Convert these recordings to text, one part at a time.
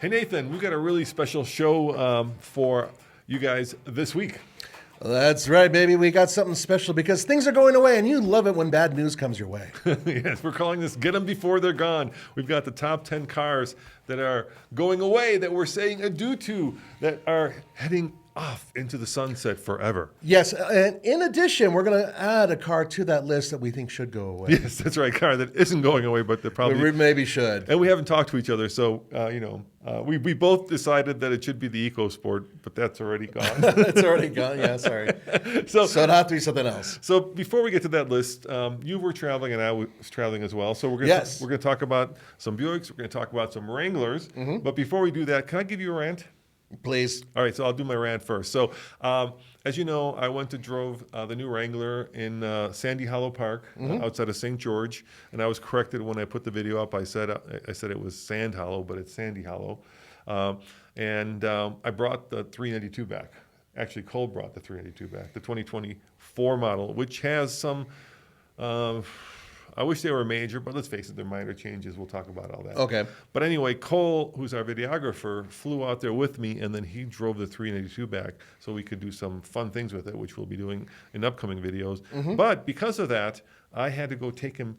Hey, Nathan, we've got a really special show for you guys this week. That's right, baby. We got something special because things are going away, and you love it when bad news comes your way. Yes, we're calling this Get Them Before They're Gone. We've got the top 10 cars that are going away, that we're saying adieu to, that are heading off into the sunset forever. Yes, and in addition, we're going to add a car to that list that we think should go away. Yes, that's right, car that isn't going away, but that probably... We maybe should. And we haven't talked to each other, so, we both decided that it should be the EcoSport, but that's already gone. It's already gone, yeah, sorry. So it'll have to be something else. So before we get to that list, you were traveling and I was traveling as well. So we're going to talk about some Buicks, we're going to talk about some Wranglers. Mm-hmm. But before we do that, can I give you a rant? Please. All right, so I'll do my rant first. So, as you know, I went to drove the new Wrangler in Sandy Hollow Park outside of St. George, and I was corrected when I put the video up. I said it was Sand Hollow, but it's Sandy Hollow. I brought the 392 back. Actually, Cole brought the 392 back, the 2024 model, which has some... I wish they were major, but let's face it, they're minor changes. We'll talk about all that. Okay. But anyway, Cole, who's our videographer, flew out there with me, and then he drove the 392 back so we could do some fun things with it, which we'll be doing in upcoming videos. Mm-hmm. But because of that, I had to go take him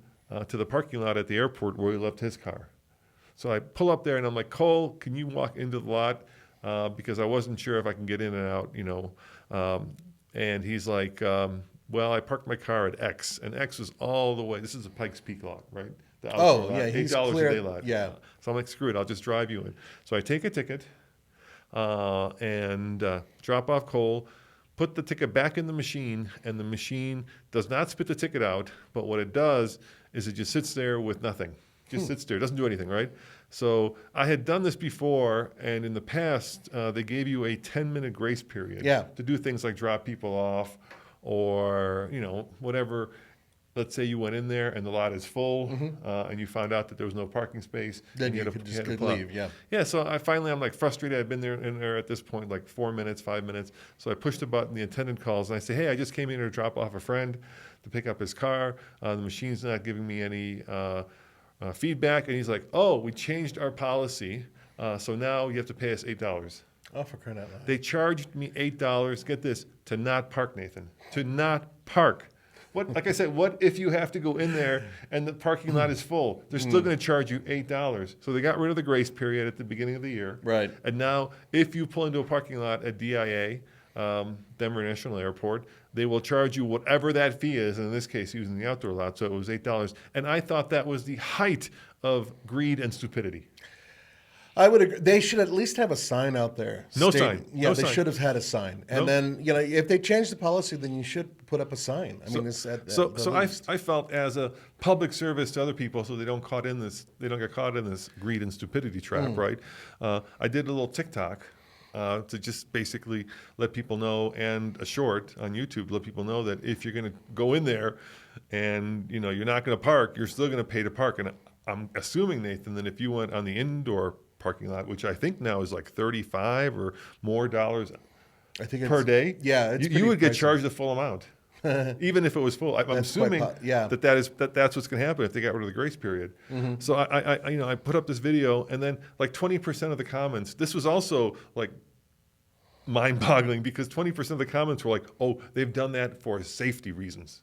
to the parking lot at the airport where he left his car. So I pull up there, and I'm like, Cole, can you walk into the lot? Because I wasn't sure if I can get in and out, and he's like... well, I parked my car at X, and X was all the way. This is a Pikes Peak lot, right? Yeah, $8 clear, a day lot. Yeah. So I'm like, screw it, I'll just drive you in. So I take a ticket and drop off Cole, put the ticket back in the machine, and the machine does not spit the ticket out, but what it does is it just sits there with nothing. Just sits there, doesn't do anything, right? So I had done this before, and in the past, they gave you a 10-minute grace period to do things like drop people off, or, whatever. Let's say you went in there and the lot is full, and you found out that there was no parking space. Then you could just leave, yeah. Yeah, so I'm like frustrated. I've been there at this point like 4 minutes, 5 minutes. So I push the button, the attendant calls, and I say, hey, I just came in to drop off a friend to pick up his car. The machine's not giving me any feedback. And he's like, oh, we changed our policy, so now you have to pay us $8. Oh, for crying out loud. They charged me $8, get this, to not park, Nathan. To not park. Like I said, what if you have to go in there and the parking lot is full? They're still going to charge you $8. So they got rid of the grace period at the beginning of the year. Right. And now, if you pull into a parking lot at DIA, Denver International Airport, they will charge you whatever that fee is, and in this case, using the outdoor lot, so it was $8. And I thought that was the height of greed and stupidity. I would agree. They should at least have a sign out there. No sign. Yeah, no they sign. should have had a sign. And then, if they change the policy, then you should put up a sign. I mean, it's at so least. I felt as a public service to other people, so they don't get caught in this greed and stupidity trap, right? I did a little TikTok to just basically let people know, and a short on YouTube, let people know that if you're going to go in there and you're not going to park, you're still going to pay to park. And I'm assuming, Nathan, that if you went on the indoor parking lot, which I think now is like $35 or more dollars per day. Yeah, you would get charged the full amount, even if it was full. I'm assuming that's what's going to happen if they got rid of the grace period. Mm-hmm. So I put up this video, and then like 20% of the comments. This was also like mind-boggling because 20% of the comments were like, "Oh, they've done that for safety reasons,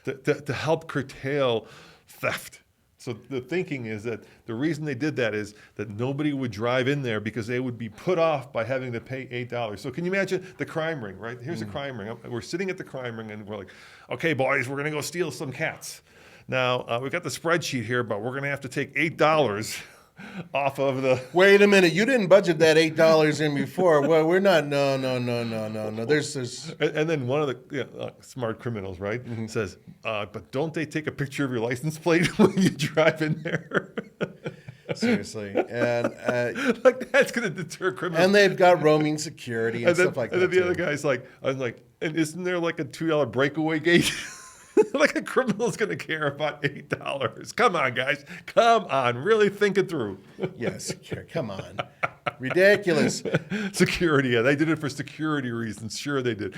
to help curtail theft." So the thinking is that the reason they did that is that nobody would drive in there because they would be put off by having to pay $8. So can you imagine the crime ring, right? Here's a crime ring. We're sitting at the crime ring, and we're like, okay, boys, we're going to go steal some cats. Now, we've got the spreadsheet here, but we're going to have to take $8 off of the... Wait a minute, you didn't budget that $8 in before. Well, we're not, no. There's And then one of the smart criminals, right, says, but don't they take a picture of your license plate when you drive in there? Seriously. And like that's going to deter criminals. And they've got roaming security and stuff like that. And then the other guy's like, I'm like, and isn't there like a $2 breakaway gate? Like a criminal's going to care about $8. Come on, guys. Come on. Really think it through. Yes. Come on. Ridiculous. Security, yeah, they did it for security reasons. Sure, they did.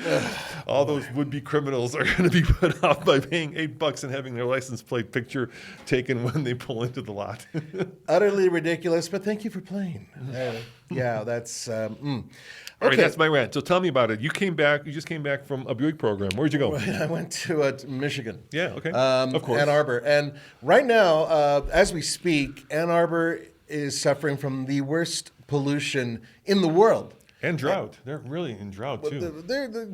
All those would-be criminals are going to be put off by paying $8 and having their license plate picture taken when they pull into the lot. Utterly ridiculous, but thank you for playing. Yeah, that's... All right, that's my rant. So tell me about it. You just came back from a Buick program. Where'd you go? I went to Michigan. Yeah, okay. Of course. Ann Arbor. And right now, as we speak, Ann Arbor is suffering from the worst pollution in the world. And drought. They're really in drought, too.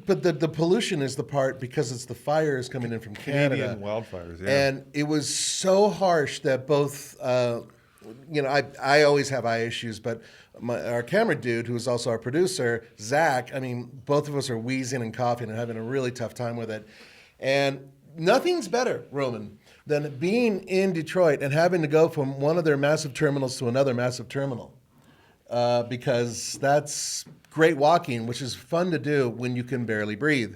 But the pollution is the part because it's the fires coming in from Canada. Canadian wildfires, yeah. And it was so harsh that both, I always have eye issues, but our camera dude, who's also our producer, Zach, I mean, both of us are wheezing and coughing and having a really tough time with it. And nothing's better, Roman, than being in Detroit and having to go from one of their massive terminals to another massive terminal. Because that's great walking, which is fun to do when you can barely breathe.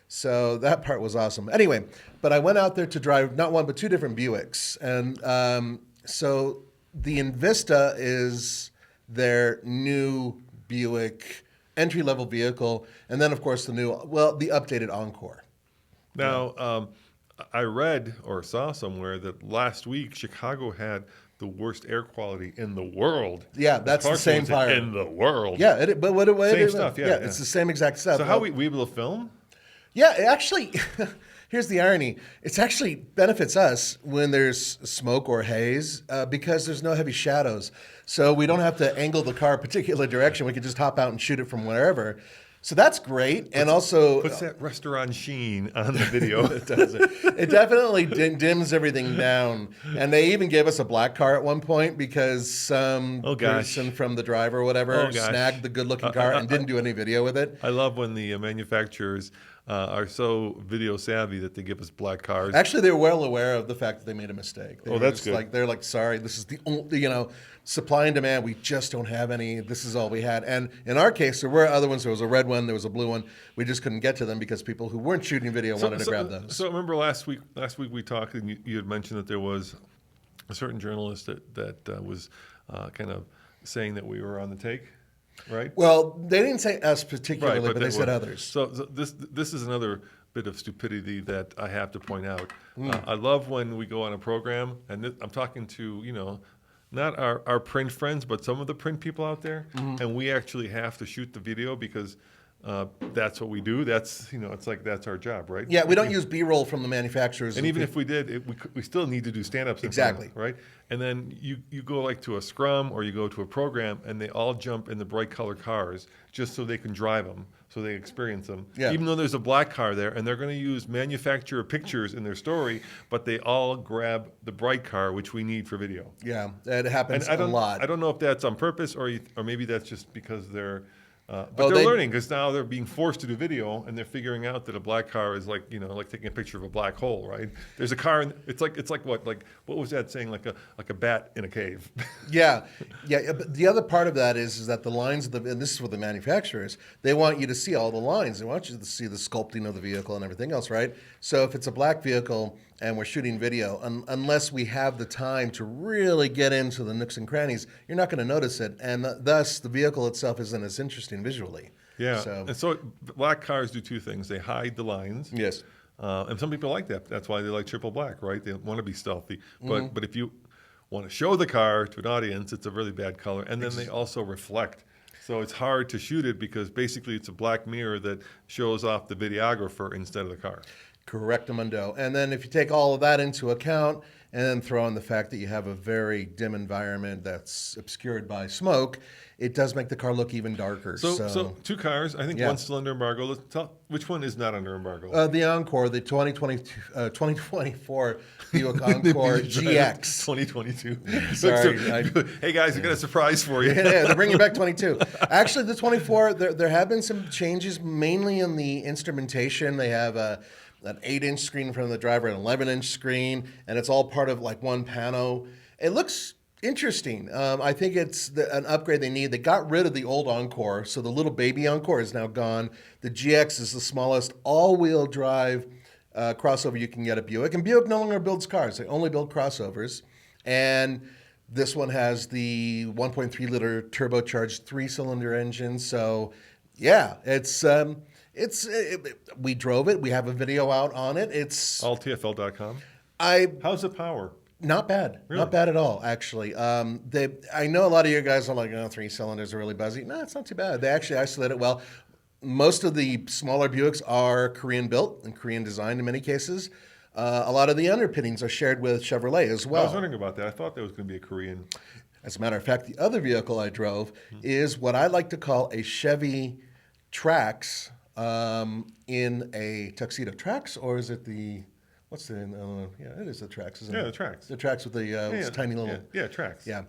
So that part was awesome. Anyway, but I went out there to drive not one, but two different Buicks. And so the Invista is their new Buick entry-level vehicle. And then, of course, the updated Encore. Now, I read or saw somewhere that last week Chicago had the worst air quality in the world. Yeah, that's the same fire. In the world. Yeah, same stuff, yeah. It's the same exact stuff. So how we able to film? Yeah, actually, here's the irony. It actually benefits us when there's smoke or haze because there's no heavy shadows. So we don't have to angle the car a particular direction. We can just hop out and shoot it from wherever. So that's great. And also... Puts that restaurant sheen on the video. It does. It definitely dims everything down. And they even gave us a black car at one point because some person from the driver or whatever snagged the good-looking car and didn't do any video with it. I love when the manufacturers are so video savvy that they give us black cars. Actually, they were well aware of the fact that they made a mistake. That's good. They're like, sorry, this is the only, supply and demand. We just don't have any. This is all we had. And in our case, there were other ones. There was a red one. There was a blue one. We just couldn't get to them because people who weren't shooting video wanted to grab those. So remember last week we talked and you had mentioned that there was a certain journalist that was kind of saying that we were on the take. Right. Well, they didn't say us particularly, but they said others. So this is another bit of stupidity that I have to point out. I love when we go on a program, and I'm talking to not our print friends, but some of the print people out there, and we actually have to shoot the video because that's what we do. That's it's like that's our job, right? Yeah, we don't use B-roll from the manufacturers. And even if we did, we still need to do stand-ups. Exactly. Right? And then you go like to a scrum or you go to a program and they all jump in the bright color cars just so they can drive them, so they experience them. Yeah. Even though there's a black car there and they're going to use manufacturer pictures in their story, but they all grab the bright car, which we need for video. Yeah, that happens a lot. I don't know if that's on purpose or maybe that's just because they're... but they're learning because now they're being forced to do video, and they're figuring out that a black car is like like taking a picture of a black hole, right? There's a car, and it's like what was that saying? Like a bat in a cave. Yeah. But the other part of that is that the lines and this is what the manufacturers, they want you to see all the lines. They want you to see the sculpting of the vehicle and everything else, right? So if it's a black vehicle and we're shooting video, unless we have the time to really get into the nooks and crannies, you're not going to notice it, and thus the vehicle itself isn't as interesting visually. Yeah, and so black cars do two things. They hide the lines. Yes. And some people like that. That's why they like triple black, right? They want to be stealthy. But if you want to show the car to an audience, it's a really bad color. And then they also reflect. So it's hard to shoot it because basically it's a black mirror that shows off the videographer instead of the car. Correctamundo. And then if you take all of that into account and then throw in the fact that you have a very dim environment that's obscured by smoke, it does make the car look even darker. So two cars. I think one's still under embargo. Let's tell which one is not under embargo. The Encore, the 2024 Buick Encore GX. 2022. Sorry. Hey guys, I got a surprise for you. Yeah, they're bringing back 22. Actually, the 24, there have been some changes, mainly in the instrumentation. They have an 8-inch screen in front of the driver, an 11-inch screen, and it's all part of like one pano. It looks interesting. I think it's an upgrade they need. They got rid of the old Encore, so the little baby Encore is now gone. The GX is the smallest all-wheel drive crossover you can get at Buick. And Buick no longer builds cars. They only build crossovers. And This one has the 1.3 liter turbocharged 3-cylinder engine. So, yeah, we drove it. We have a video out on it. It's all TFL.com. How's the power? Not bad. Really? Not bad at all, actually. I know a lot of you guys are like, 3 cylinders are really buzzy. No, it's not too bad. They actually isolate it well. Most of the smaller Buicks are Korean built and Korean designed in many cases. A lot of the underpinnings are shared with Chevrolet as well. I was wondering about that. I thought there was going to be a Korean. As a matter of fact, the other vehicle I drove is what I like to call a Chevy Trax in a tuxedo. Trax, or is it the... What's the? Yeah, it is the Trax, isn't it? Yeah, the Trax. The Trax with the tiny little. Yeah, Trax. Yeah.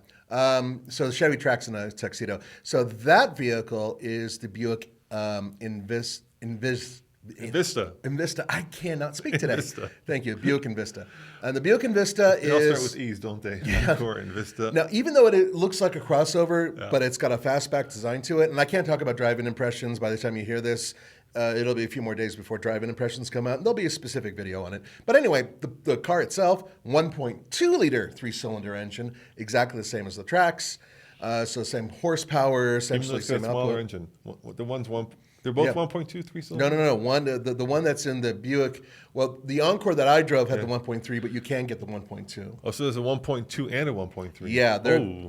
So the Chevy Trax in a tuxedo. So that vehicle is the Buick Invista. I cannot speak today. Invista. Thank you, Buick Invista. And the Buick Invista They all start with E's, don't they? Yeah. Encore, Invista. Now, even though it looks like a crossover, but it's got a fastback design to it, and I can't talk about driving impressions by the time you hear this. It'll be a few more days before driving impressions come out. And there'll be a specific video on it. But anyway, the car itself, 1.2 liter 3-cylinder engine, exactly the same as the Trax. So same horsepower, essentially same output. Smaller engine. The one's one. They're both 1.2, 3-cylinder? No. The one that's in the Buick, well, the Encore that I drove had the 1.3, but you can get the 1.2. Oh, so there's a 1.2 and a 1.3. Yeah,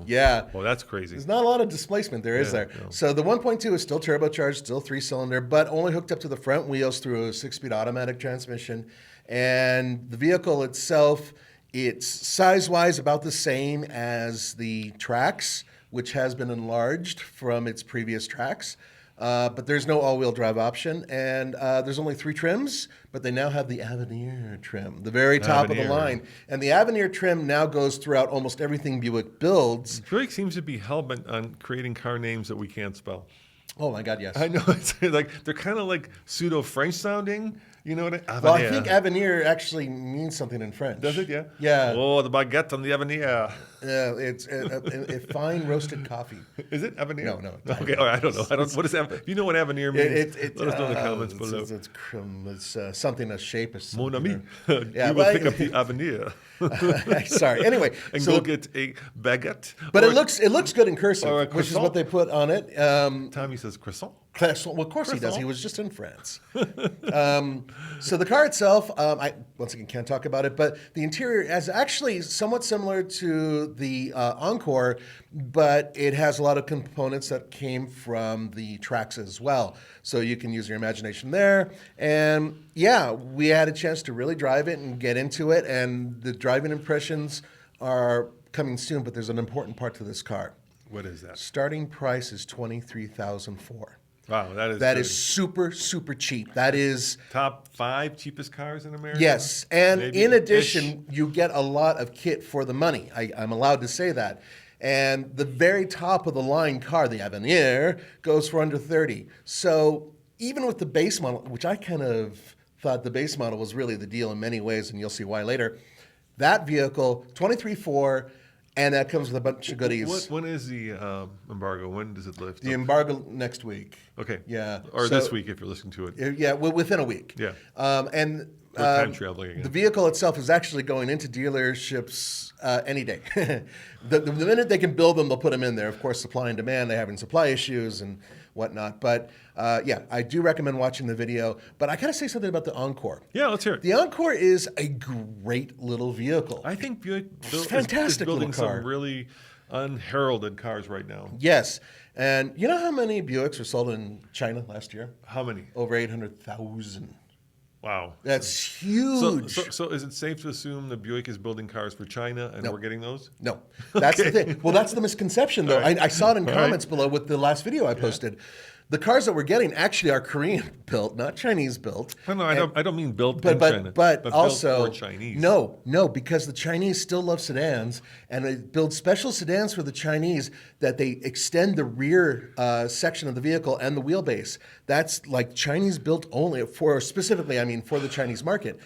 yeah. Well, that's crazy. There's not a lot of displacement there, is there? No. So the 1.2 is still turbocharged, still 3-cylinder, but only hooked up to the front wheels through a 6-speed automatic transmission. And the vehicle itself, it's size-wise about the same as the Trax, which has been enlarged from its previous Trax. But there's no all-wheel drive option, and there's only 3 trims, but they now have the Avenir trim, the very top of the line. And the Avenir trim now goes throughout almost everything Buick builds. Buick seems to be hell-bent on creating car names that we can't spell. Oh, my God, yes. I know. It's like they're kind of like pseudo-French sounding. You know what I mean? Well, I think Avenir actually means something in French. Does it? Yeah. Yeah. Oh, the baguette on the Avenir. Yeah, it's a fine roasted coffee. Is it Avenir? No. Okay, I don't know. What is Avenir? Do you know what Avenir means? Let us know in the comments below. It's something a shape is. Mon ami, yeah, you will pick up the Avenir. Sorry. Anyway, and go get a baguette. But it looks good in cursive, which is what they put on it. Tommy says croissant. Well, of course he does. He was just in France. So the car itself, I once again can't talk about it, but the interior is actually somewhat similar to the Encore, but it has a lot of components that came from the Trax as well. So you can use your imagination there. And yeah, we had a chance to really drive it and get into it, and the driving impressions are coming soon, but there's an important part to this car. What is that? Starting price is $23,400. Wow, that is super, super cheap. That is top 5 cheapest cars in America. Yes, and in addition, you get a lot of kit for the money. I'm allowed to say that. And the very top of the line car, the Avenir, goes for under $30,000. So even with the base model, which I kind of thought the base model was really the deal in many ways, and you'll see why later, that vehicle, $23,400. And that comes with a bunch of goodies. When is the embargo? When does it lift? The embargo next week. Okay. Yeah. Or this week if you're listening to it. Yeah, within a week. Yeah. And time traveling again. The vehicle itself is actually going into dealerships any day. the minute they can build them, they'll put them in there. Of course, supply and demand, they're having supply issues and whatnot. But yeah, I do recommend watching the video. But I got to say something about the Encore. Yeah, let's hear it. The Encore is a great little vehicle. I think Buick is building some really unheralded cars right now. Yes. And you know how many Buicks were sold in China last year? How many? Over 800,000. Wow. That's huge. So is it safe to assume that Buick is building cars for China and we're getting those? No. That's the thing. Well, that's the misconception, though. Right. I saw it in comments below with the last video I posted. The cars that we're getting actually are Korean built, not Chinese built. No, I don't mean built in China. But also, built for Chinese. No, because the Chinese still love sedans, and they build special sedans for the Chinese that they extend the rear section of the vehicle and the wheelbase. That's like Chinese built only for the Chinese market.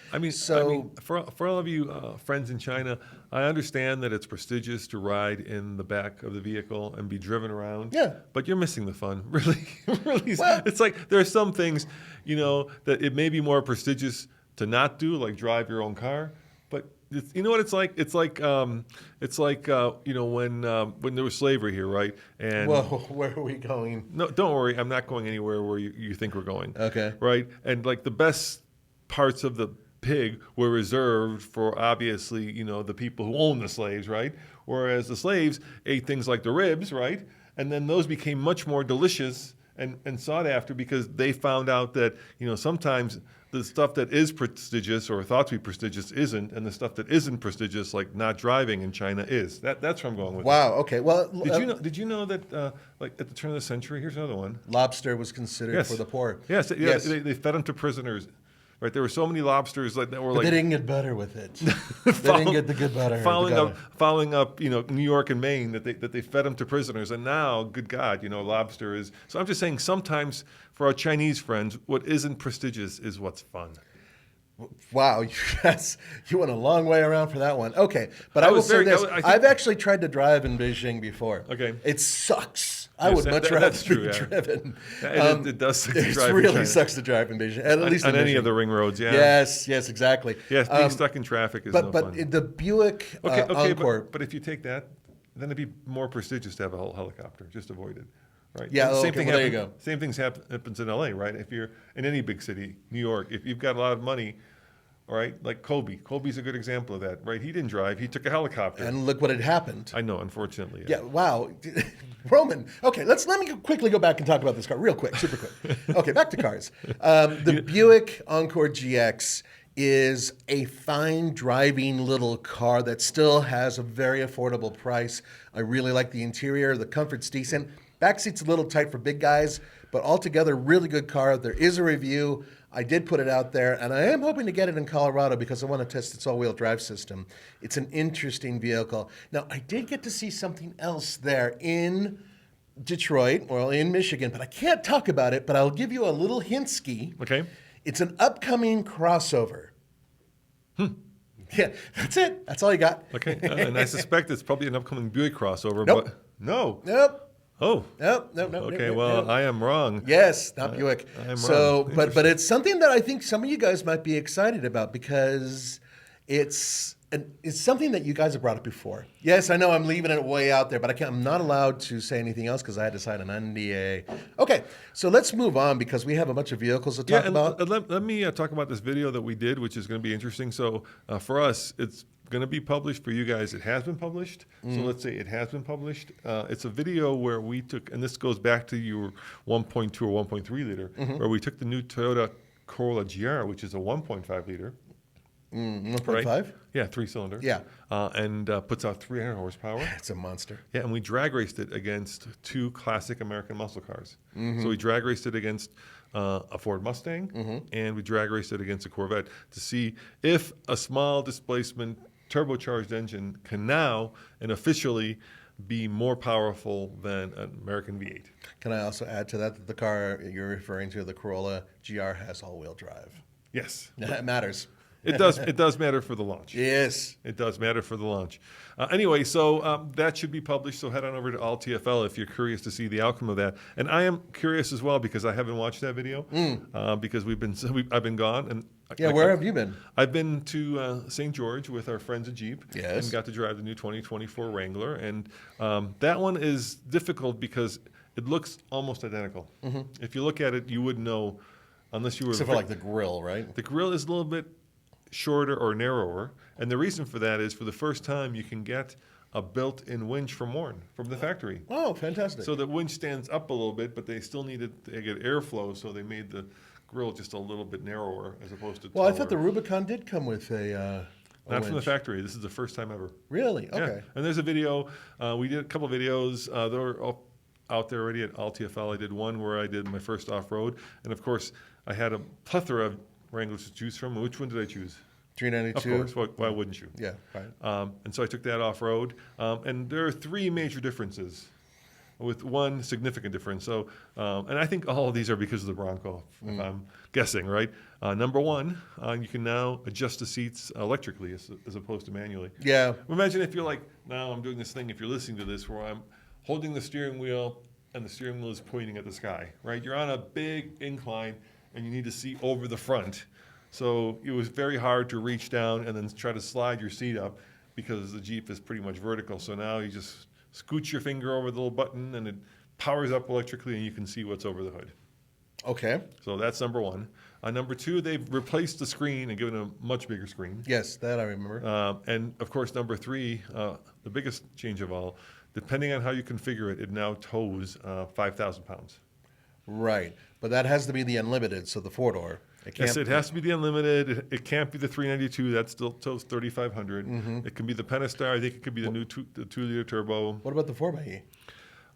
For all of you friends in China, I understand that it's prestigious to ride in the back of the vehicle and be driven around. Yeah. But you're missing the fun, really. Well, it's like there are some things, that it may be more prestigious to not do, like drive your own car. But you know what it's like? It's like when there was slavery here, right? And Whoa, where are we going? no, don't worry, I'm not going anywhere where you think we're going. Okay. Right? And like the best parts of the pig were reserved for obviously, the people who owned the slaves, right? Whereas the slaves ate things like the ribs, right? And then those became much more delicious and sought after because they found out that, sometimes the stuff that is prestigious or thought to be prestigious isn't, and the stuff that isn't prestigious, like not driving in China, is. That's where I'm going with. Wow. Okay. Well, Did you know that like at the turn of the century, here's another one. Lobster was considered for the poor. Yes. They fed them to prisoners. Right, there were so many lobsters that were but like. They didn't get better with it. They didn't get the good butter. Following up, New York and Maine that they fed them to prisoners, and now, good God, lobster is. So I'm just saying, sometimes for our Chinese friends, what isn't prestigious is what's fun. Wow, you went a long way around for that one. Okay, but I will say this: I've actually tried to drive in Beijing before. Okay, it sucks. I would much rather be driven. It does suck to drive. It really sucks to drive in Beijing, at least on in any of the ring roads. Yeah. Yes, exactly. Yes, being stuck in traffic is no fun. But the Buick Encore. But if you take that, then it'd be more prestigious to have a whole helicopter. Just avoid it. Right. Yeah. There you go. Same things happens in LA, right? If you're in any big city, New York, if you've got a lot of money, all right, like Kobe. Kobe's a good example of that, right? He didn't drive; he took a helicopter. And look what had happened. I know, unfortunately. Yeah. Wow. Roman. Okay, let me quickly go back and talk about this car, real quick, super quick. Okay, back to cars. The Buick Encore GX is a fine driving little car that still has a very affordable price. I really like the interior. The comfort's decent. Backseat's a little tight for big guys, but altogether, really good car. There is a review. I did put it out there, and I am hoping to get it in Colorado because I want to test its all-wheel drive system. It's an interesting vehicle. Now, I did get to see something else there in Detroit, or in Michigan, but I can't talk about it, but I'll give you a little hint-ski. Okay. It's an upcoming crossover. Yeah, that's it. That's all you got. Okay, and I suspect it's probably an upcoming Buick crossover. Nope. But no. Nope. Oh. No. Okay, well, I am wrong. Yes, not Buick. I am wrong. But it's something that I think some of you guys might be excited about because it's something that you guys have brought up before. Yes, I know I'm leaving it way out there, but I'm not allowed to say anything else because I had to sign an NDA. Okay, so let's move on because we have a bunch of vehicles to talk about. Let me talk about this video that we did, which is going to be interesting. So for us, it's going to be published. For you guys, it has been published. So let's say it has been published. It's a video where we took, and this goes back to your 1.2 or 1.3 liter, where we took the new Toyota Corolla GR, which is a 1.5 liter. 1.5? Right? Yeah, 3-cylinder. Yeah. And puts out 300 horsepower. It's a monster. Yeah, and we drag raced it against two classic American muscle cars. So we drag raced it against a Ford Mustang, and we drag raced it against a Corvette to see if a small displacement turbocharged engine can now and officially be more powerful than an American V8. Can I also add to that the car you're referring to, the Corolla GR, has all-wheel drive? Yes. It matters. It does. It does matter for the launch. Yes, it does matter for the launch. Anyway, so that should be published. So head on over to All TFL if you're curious to see the outcome of that. And I am curious as well because I haven't watched that video because I've been gone. And where have you been? I've been to St. George with our friends at Jeep. Yes. And got to drive the new 2024 Wrangler. And that one is difficult because it looks almost identical. If you look at it, you wouldn't know unless you were. Except for like the grill, right? The grill is a little bit shorter or narrower, and the reason for that is for the first time you can get a built-in winch from Warren from the factory. Oh, fantastic! So the winch stands up a little bit, but they still needed to get airflow, so they made the grill just a little bit narrower as opposed to. Well, taller. I thought the Rubicon did come with a not winch. From the factory. This is the first time ever. Really? Okay. Yeah. And there's a video. We did a couple of videos. They're out there already at All TFL. I did one where I did my first off-road, and of course I had a plethora of Wranglers to choose from. Which one did I choose? 392. Of course. Why wouldn't you? Yeah, right. And so I took that off-road. And there are three major differences with one significant difference. So, and I think all of these are because of the Bronco, if I'm guessing, right? Number one, you can now adjust the seats electrically as opposed to manually. Yeah. Imagine if you're like, now I'm doing this thing, if you're listening to this, where I'm holding the steering wheel and the steering wheel is pointing at the sky, right? You're on a big incline and you need to see over the front. So it was very hard to reach down and then try to slide your seat up because the Jeep is pretty much vertical. So now you just scoot your finger over the little button and it powers up electrically and you can see what's over the hood. Okay. So that's number one. Number two, they've replaced the screen and given a much bigger screen. Yes, that I remember. And of course, number three, the biggest change of all, depending on how you configure it, it now tows 5,000 pounds. Right. But that has to be the unlimited, so the four-door. Yes, it has to be the unlimited. It can't be the 392. That still tows 3,500. Mm-hmm. It can be the Pentastar. I think it could be the new 2-liter turbo. What about the 4xe?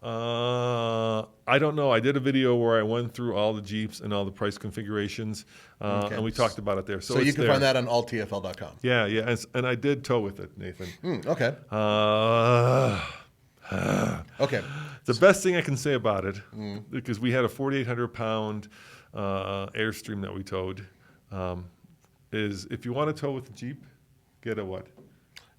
I don't know. I did a video where I went through all the Jeeps and all the price configurations, and we talked about it there. So you can find that on alltfl.com. Yeah, and I did tow with it, Nathan. Okay. Okay. The best thing I can say about it, because we had a 4,800-pound Airstream that we towed, is if you want to tow with the Jeep, get a what?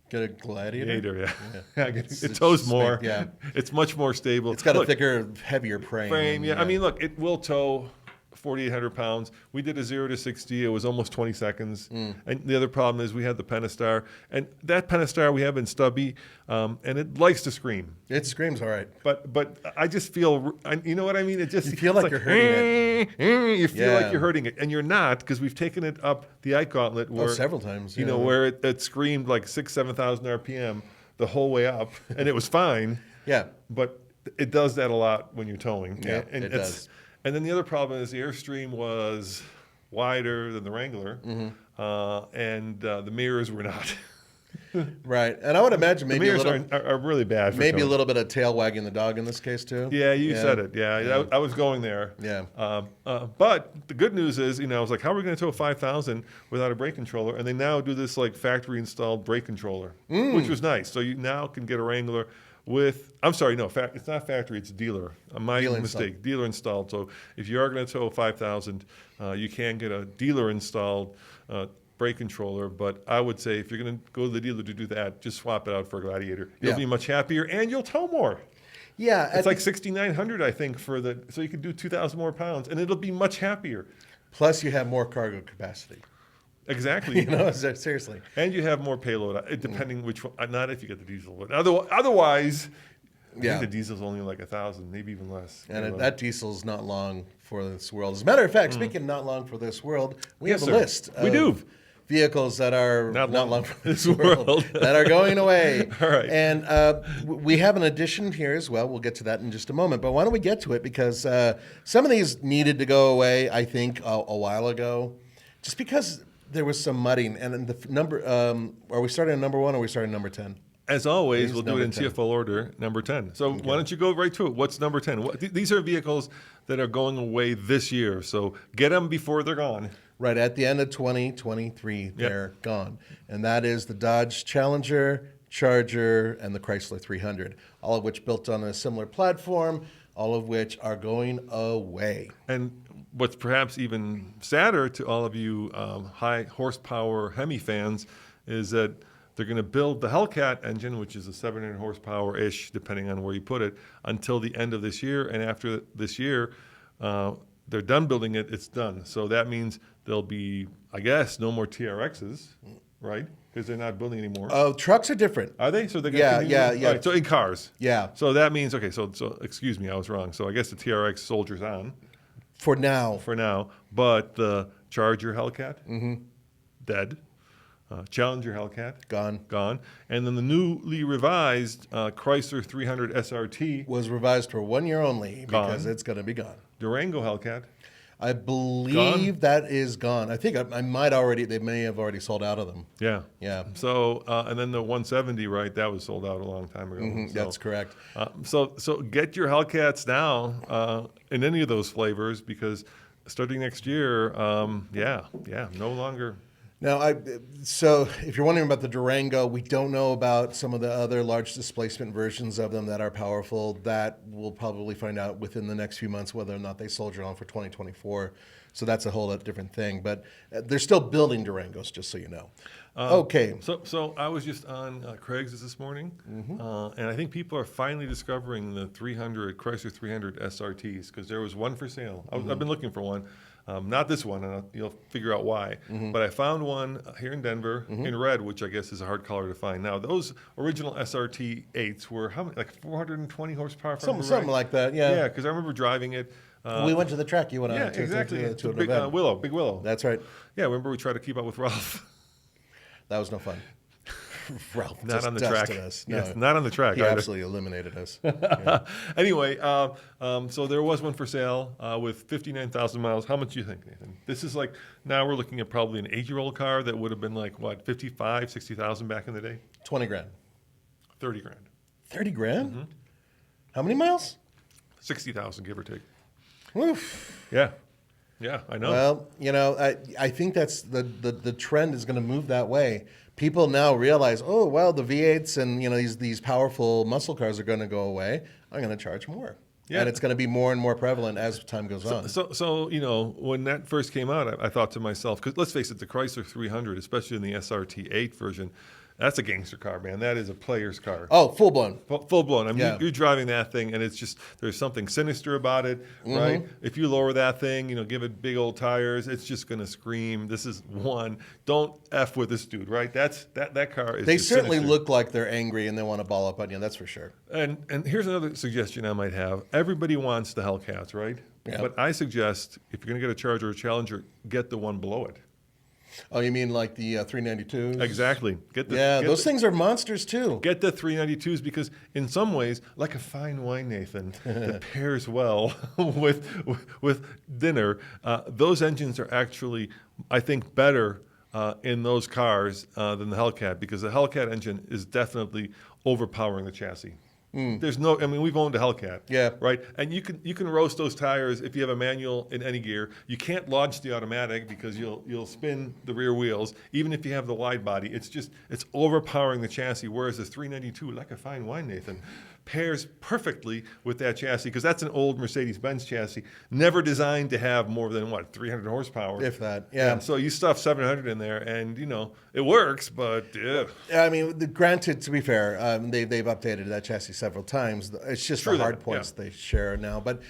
Get a Gladiator? Yeah. It tows more. Yeah. It's much more stable. It's got a thicker, heavier frame. Yeah. I mean, look, it will tow 4,800 pounds. We did a 0 to 60. It was almost 20 seconds. And the other problem is we had the Pentastar. And that Pentastar we have in stubby, and it likes to scream. It screams all right. But I just feel, you know what I mean? It just you feel like you're hurting it. You feel like you're hurting it. And you're not, because we've taken it up the ike gauntlet where, several times. You know, where it screamed like 7,000 RPM the whole way up. And it was fine. Yeah. But it does that a lot when you're towing. Yeah, and it does. And then the other problem is the Airstream was wider than the Wrangler, and the mirrors were not. Right, and I would imagine maybe the mirrors are really bad. Maybe a little bit of tail wagging the dog in this case too. Yeah, you said it. Yeah. I was going there. Yeah. But the good news is, I was like, how are we going to tow 5,000 without a brake controller? And they now do this like factory installed brake controller, which was nice. So you now can get a Wrangler with, I'm sorry, no, it's not factory, it's dealer. My mistake, dealer installed. So if you are going to tow 5,000, you can get a dealer installed brake controller. But I would say if you're going to go to the dealer to do that, just swap it out for a Gladiator. You'll be much happier and you'll tow more. Yeah. It's like 6,900, I think, so you could do 2,000 more pounds and it'll be much happier. Plus you have more cargo capacity. Exactly. Seriously. And you have more payload, depending which one. Not if you get the diesel, but otherwise, I think the diesel's only like 1,000, maybe even less. And that diesel's not long for this world. As a matter of fact, speaking of not long for this world, we have a list of vehicles that are not long for this world that are going away. All right. And we have an addition here as well. We'll get to that in just a moment. But why don't we get to it? Because some of these needed to go away, I think, a while ago, just because there was some mudding. And the number, are we starting at number 1 or are we starting at number 10? As always, we'll do it in TFL order, number 10. So why don't you go right to it? What's number 10? These are vehicles that are going away this year. So get them before they're gone. Right, at the end of 2023, they're gone. And that is the Dodge Challenger, Charger, and the Chrysler 300, all of which built on a similar platform, all of which are going away. And what's perhaps even sadder to all of you high horsepower Hemi fans is that they're going to build the Hellcat engine, which is a 700 horsepower-ish, depending on where you put it, until the end of this year. And after this year, they're done building it, it's done. So that means there'll be, I guess, no more TRXs, right? Because they're not building anymore. Trucks are different. Are they? So they're yeah. Right, so in cars. Yeah. So that means, okay, so excuse me, I was wrong. So I guess the TRX soldiers on. For now. But the Charger Hellcat, dead. Challenger Hellcat, gone. And then the newly revised Chrysler 300 SRT was revised for 1 year only because it's going to be gone. Durango Hellcat, I believe that is gone. I think they may have already sold out of them. Yeah. So and then the 170, right? That was sold out a long time ago. So, that's correct. So get your Hellcats now in any of those flavors because starting next year, no longer. Now, so if you're wondering about the Durango, we don't know about some of the other large displacement versions of them that are powerful. That we'll probably find out within the next few months whether or not they soldier on for 2024. So that's a whole different thing. But they're still building Durangos, just so you know. Okay. So I was just on Craigslist this morning, and I think people are finally discovering the Chrysler 300 SRTs because there was one for sale. I've been looking for one. Not this one, and you'll figure out why. But I found one here in Denver in red, which I guess is a hard color to find. Now, those original SRT 8s were how many? Like 420 horsepower? Something like that, yeah. Yeah, because I remember driving it. We went to the track. You went on exactly. to Big Willow. That's right. Yeah, remember we tried to keep up with Ralph. That was no fun. Ralph not on the track. Us. Yes, not on the track. He absolutely eliminated us. Yeah. Anyway, so there was one for sale with 59,000 miles. How much do you think, Nathan? This is like, now we're looking at probably an 8-year-old car that would have been like, what, 55, 60,000 back in the day? 20 grand. 30 grand. 30 grand? How many miles? 60,000, give or take. Oof. Yeah. Yeah, I know. Well, I think that's the trend is going to move that way. People now realize, oh, well, the V8s and these powerful muscle cars are going to go away. I'm going to charge more. Yeah. And it's going to be more and more prevalent as time goes on. So when that first came out, I thought to myself, because let's face it, the Chrysler 300, especially in the SRT 8 version, that's a gangster car, man. That is a player's car. Oh, full blown. Full blown. I mean, you're driving that thing, and it's just, there's something sinister about it, right? If you lower that thing, give it big old tires, it's just going to scream. This is one. Don't F with this dude, right? That car is. They just certainly sinister. look like they're angry and they want to ball up on you. That's for sure. And here's another suggestion I might have. Everybody wants the Hellcats, right? Yeah. But I suggest if you're going to get a Charger or a Challenger, get the one below it. Oh, you mean like the 392s? Exactly. Those things are monsters too. Get the 392s because in some ways, like a fine wine, Nathan, that pairs well with dinner, those engines are actually, I think, better in those cars than the Hellcat because the Hellcat engine is definitely overpowering the chassis. There's we've owned a Hellcat, right? And you can roast those tires if you have a manual in any gear. You can't launch the automatic because you'll spin the rear wheels. Even if you have the wide body, it's overpowering the chassis. Whereas the 392, like a fine wine, Nathan, pairs perfectly with that chassis because that's an old Mercedes-Benz chassis, never designed to have more than 300 horsepower, if that. Yeah. And so you stuff 700 in there, and it works, but yeah. I mean, granted, to be fair, they've updated that chassis several times. It's just the hard points they share now. But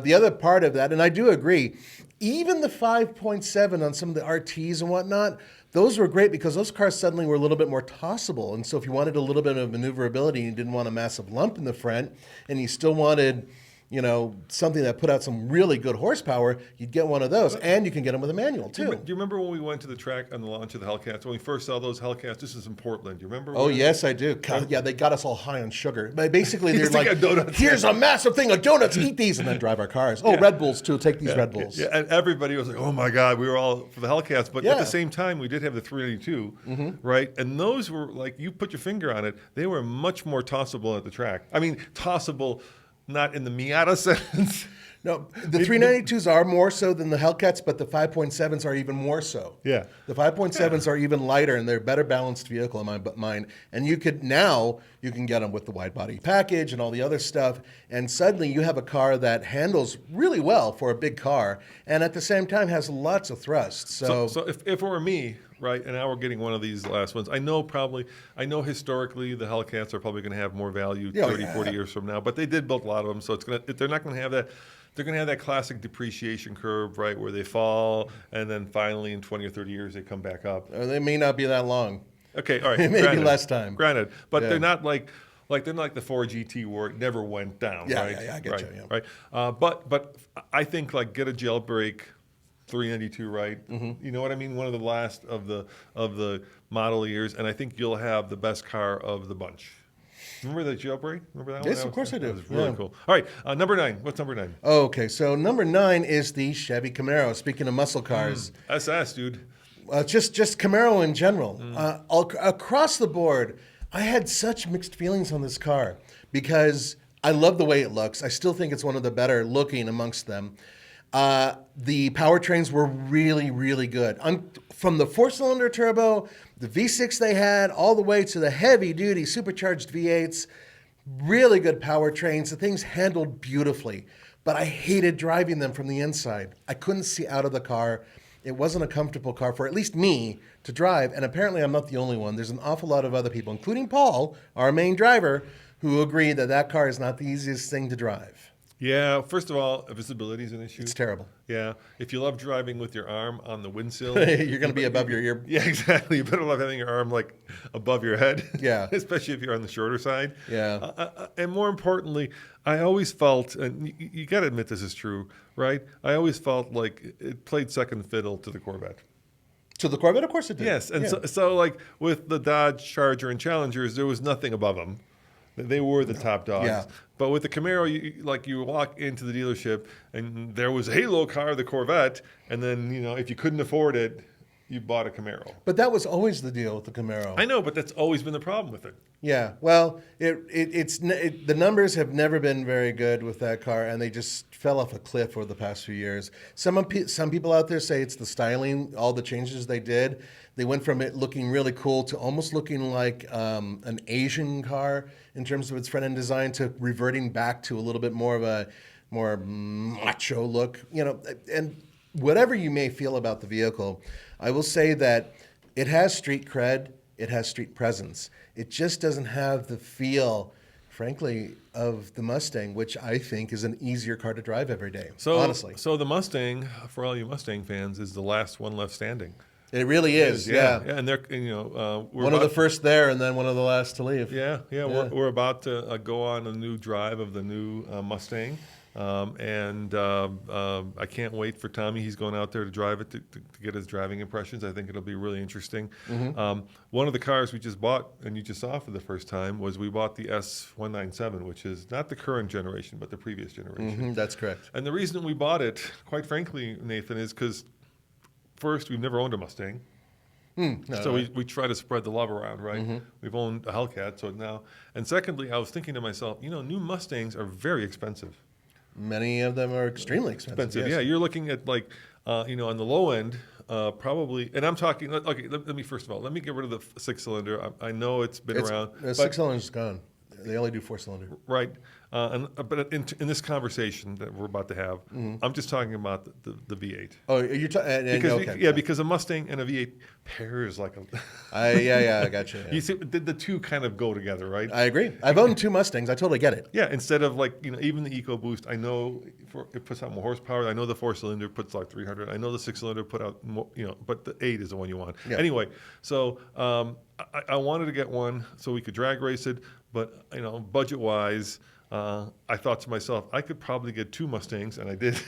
the other part of that, and I do agree, even the 5.7 on some of the RTs and whatnot, those were great because those cars suddenly were a little bit more tossable. And so if you wanted a little bit of maneuverability and you didn't want a massive lump in the front and you still wanted something that put out some really good horsepower, you'd get one of those. And you can get them with a manual, too. Do you remember when we went to the track on the launch of the Hellcats? When we first saw those Hellcats, this is in Portland. Do you remember? Oh, yes, I do. God, yeah, they got us all high on sugar. But basically, they're like, donuts. Here's a massive thing of donuts. Eat these and then drive our cars. Oh, Red Bulls, too. Take these Red Bulls. Yeah, and everybody was like, oh, my God. We were all for the Hellcats. But at the same time, we did have the 392, right? And those were like, you put your finger on it, they were much more tossable at the track. I mean, tossable. Not in the Miata sense. No, the 392s are more so than the Hellcats, but the 5.7s are even more so. Yeah. The 5.7s are even lighter, and they're a better balanced vehicle in my mind. And you can get them with the wide body package and all the other stuff, and suddenly you have a car that handles really well for a big car, and at the same time has lots of thrust. So if it were me, right, and now we're getting one of these last ones. I know historically the Hellcats are probably going to have more value 40 years from now, but they did build a lot of them, so they're not going to have that. They're going to have that classic depreciation curve, right, where they fall, and then finally in 20 or 30 years they come back up. They may not be that long. Okay, all right. It may be less time. Granted, but they're not like they're not like the 4 GT where it never went down, right? Yeah, I get you. Yeah. Right. But I think get a jailbreak 392, right? You know what I mean? One of the last of the model years, and I think you'll have the best car of the bunch. Remember the jailbreak? Remember that one? Yes, of course I do. That was really cool. All right, number 9. What's number 9? Okay, so number 9 is the Chevy Camaro. Speaking of muscle cars. SS, dude. Just Camaro in general. Across the board, I had such mixed feelings on this car because I love the way it looks. I still think it's one of the better looking amongst them. The powertrains were really, really good. From the 4-cylinder turbo, the V6 they had, all the way to the heavy-duty supercharged V8s, really good powertrains. The things handled beautifully, but I hated driving them from the inside. I couldn't see out of the car. It wasn't a comfortable car for at least me to drive, and apparently I'm not the only one. There's an awful lot of other people, including Paul, our main driver, who agree that car is not the easiest thing to drive. Yeah, first of all, visibility is an issue. It's terrible. Yeah, if you love driving with your arm on the windsill, you're going to be above your ear. Yeah, exactly. You better love having your arm like above your head. Yeah, especially if you're on the shorter side. Yeah, and more importantly, I always felt, and you got to admit this is true, right? I always felt like it played second fiddle to the Corvette. To the Corvette, of course it did. Yes, and so like with the Dodge Charger and Challengers, there was nothing above them. They were the top dogs. Yeah. But with the Camaro, you walk into the dealership and there was a halo car, the Corvette, and then, if you couldn't afford it, you bought a Camaro. But that was always the deal with the Camaro. I know, but that's always been the problem with it. Yeah. Well, the numbers have never been very good with that car, and they just fell off a cliff over the past few years. Some people out there say it's the styling, all the changes they did. They went from it looking really cool to almost looking like an Asian car in terms of its front end design, to reverting back to a little bit more of a more macho look. And whatever you may feel about the vehicle, I will say that it has street cred, it has street presence. It just doesn't have the feel, frankly, of the Mustang, which I think is an easier car to drive every day, honestly. So the Mustang, for all you Mustang fans, is the last one left standing. It really is, yeah. And they're, we're one of the first there, and then one of the last to leave. Yeah. We're about to go on a new drive of the new Mustang, and I can't wait for Tommy. He's going out there to drive it to get his driving impressions. I think it'll be really interesting. Mm-hmm. One of the cars we just bought, and you just saw for the first time, was we bought the S197, which is not the current generation, but the previous generation. Mm-hmm, that's correct. And the reason we bought it, quite frankly, Nathan, is because first, we've never owned a Mustang. So we try to spread the love around, right? Mm-hmm. We've owned a Hellcat, so now. And secondly, I was thinking to myself, new Mustangs are very expensive. Many of them are extremely expensive. Yes. Yeah. You're looking at on the low end, probably. And I'm talking. Okay, let me first of all, let me get rid of the 6-cylinder. I know it's been around. The 6-cylinder's gone. They only do 4-cylinder. Right. But in this conversation that we're about to have, I'm just talking about the V8. Oh, you're talking because a Mustang and a V8 pairs like a. I got you. Yeah. You see, the two kind of go together, right? I agree. I've owned 2 Mustangs. I totally get it. Yeah, instead of even the EcoBoost, I know it puts out more horsepower. I know the 4-cylinder puts like 300. I know the 6-cylinder put out more, but the 8 is the one you want. Yeah. Anyway, so I wanted to get one so we could drag race it, but budget wise. I thought to myself, I could probably get 2 Mustangs, and I did.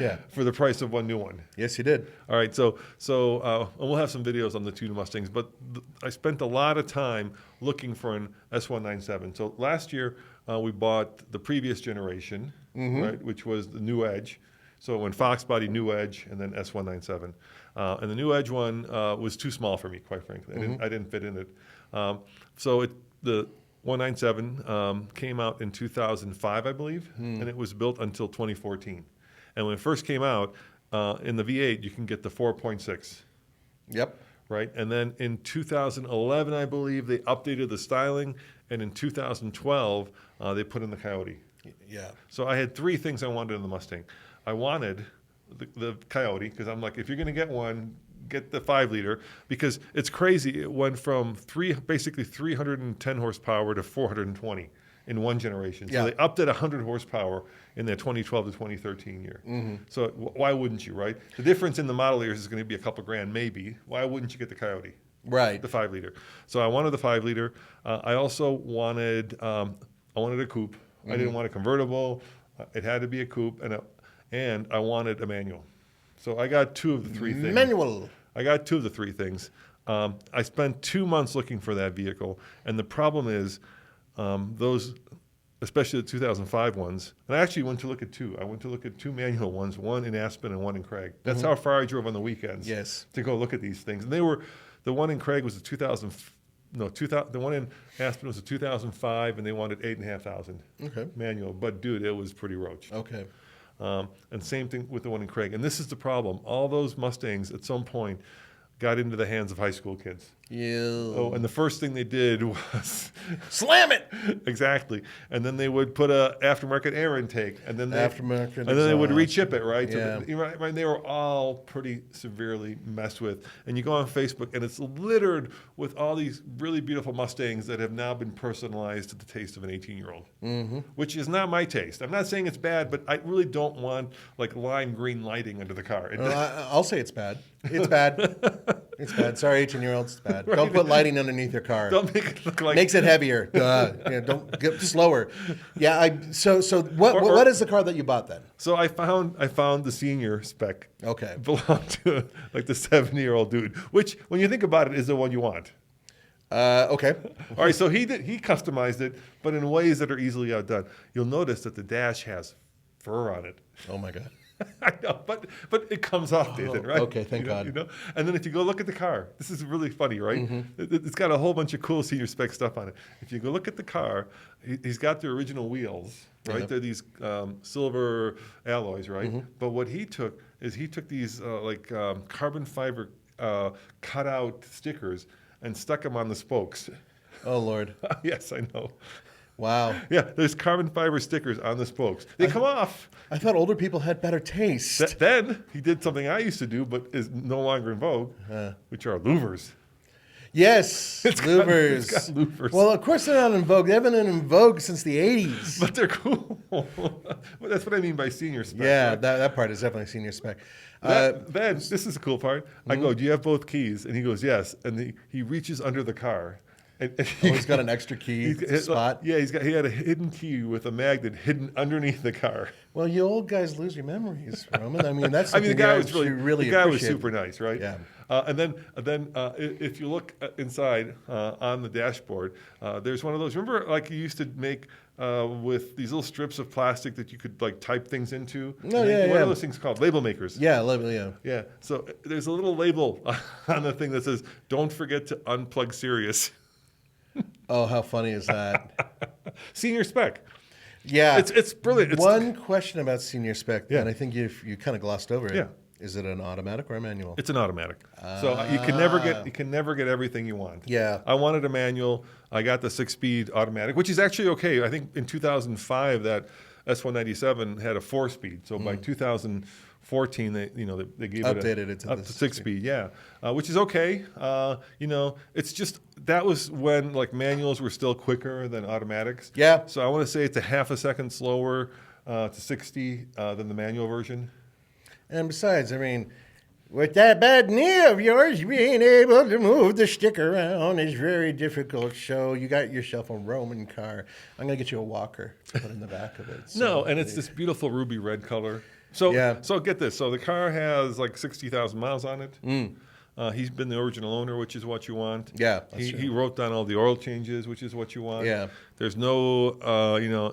Yeah. For the price of one new one. Yes, you did. All right, so and we'll have some videos on the 2 Mustangs, but I spent a lot of time looking for an S197. So last year we bought the previous generation, right, which was the New Edge. So when Fox body New Edge and then S197, and the New Edge one was too small for me, quite frankly. I didn't fit in it. So the 197 came out in 2005, I believe, and it was built until 2014. And when it first came out, in the V8, you can get the 4.6. Yep. Right? And then in 2011, I believe, they updated the styling, and in 2012, they put in the Coyote. Yeah. So I had 3 things I wanted in the Mustang. I wanted the Coyote, because I'm like, if you're going to get one, get the 5-liter, because it's crazy. It went from basically 310 horsepower to 420 in one generation. So they upped it 100 horsepower in their 2012 to 2013 year. So why wouldn't you, right? The difference in the model years is going to be a couple grand, maybe. Why wouldn't you get the Coyote? Right. The 5-liter. So I wanted the 5-liter. I also wanted a coupe. I didn't want a convertible. It had to be a coupe, and I wanted a manual. So I got 2 of the 3 things. Manual. I got 2 of the 3 things. I spent 2 months looking for that vehicle, and the problem is those, especially the 2005 ones. And I actually went to look at 2. I went to look at 2 manual ones, one in Aspen and one in Craig. That's how far I drove on the weekends. Yes. To go look at these things, and the one in Craig was the one in Aspen was a 2005, and they wanted 8,500. Okay. Manual, but dude, it was pretty roach. Okay. And same thing with the one in Craig. And this is the problem. All those Mustangs at some point got into the hands of high school kids. Oh, and the first thing they did was slam it. Exactly, and then they would put a aftermarket air intake, and then they would rechip it, right? Yeah. So right, they were all pretty severely messed with. And you go on Facebook, and it's littered with all these really beautiful Mustangs that have now been personalized to the taste of an 18-year-old, which is not my taste. I'm not saying it's bad, but I really don't want like lime green lighting under the car. I'll say it's bad. It's bad. It's bad. Sorry, 18-year-olds, it's bad. Right. Don't put lighting underneath your car. Don't make it look like... Makes it heavier. Don't get slower. Yeah. So what is the car that you bought then? So I found the senior spec. Okay. Belonged to like the 70-year-old dude, which when you think about it is the one you want. Okay. All right. So he customized it, but in ways that are easily outdone. You'll notice that the dash has fur on it. Oh my God. I know, but it comes off, Nathan, right? Okay, thank God. You know? And then if you go look at the car, this is really funny, right? It's got a whole bunch of cool senior spec stuff on it. If you go look at the car, he's got the original wheels, right? They're these silver alloys, right? But what he took is these carbon fiber cutout stickers and stuck them on the spokes. Oh, Lord. Yes, I know. Wow. Yeah, there's carbon fiber stickers on the spokes. They come off. I thought older people had better taste. Then he did something I used to do, but is no longer in vogue, which are louvers. Yes, louvers. It's got louvers. Well, of course they're not in vogue. They haven't been in vogue since the 80s. But they're cool. Well, that's what I mean by senior spec. Yeah, right? that part is definitely senior spec. Then, this is the cool part. I go, do you have both keys? And he goes, yes. And he reaches under the car. And he's got an extra key spot. Yeah, he had a hidden key with a magnet hidden underneath the car. Well, you old guys lose your memories, Roman. I mean, that's the guy was really the guy was super nice, right? Yeah. And then if you look inside on the dashboard, there's one of those. Remember, like you used to make with these little strips of plastic that you could like type things into. Oh, yeah. What are those things called? Label makers. Yeah, label. Yeah. Yeah. So there's a little label on the thing that says, "Don't forget to unplug Sirius." Oh, how funny is that? Senior spec. Yeah. It's brilliant. One question about senior spec, Yeah. and I think you kind of glossed over it. Yeah. Is it an automatic or a manual? It's an automatic. So you can never get everything you want. Yeah. I wanted a manual. I got the 6-speed automatic, which is actually okay. I think in 2005 that S197 had a 4-speed. So by 2014 they gave updated it to 6-speed. Yeah, which is okay. It's just that was when like manuals were still quicker than automatics. Yeah. So I want to say it's a half a second slower to 60 than the manual version. And besides, I mean, with that bad knee of yours, being able to move the stick around is very difficult. So you got yourself a Roman car. I'm going to get you a walker to put in the back of it. No, and it's this beautiful ruby red color. So get this. So the car has like 60,000 miles on it. He's been the original owner, which is what you want. Yeah, he wrote down all the oil changes, which is what you want. Yeah. There's no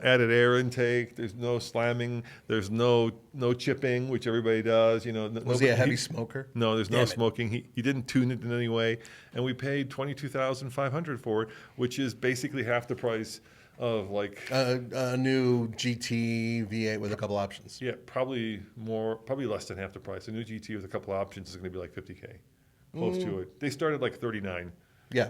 added air intake. There's no slamming. There's no chipping, which everybody does. Was he a heavy smoker? No, there's no smoking. He didn't tune it in any way, and we paid $22,500 for it, which is basically half the price of like a new GT V8 with a couple options. Yeah, probably less than half the price. A new GT with a couple options is going to be like $50K. Close to it. They started like 39. Yeah.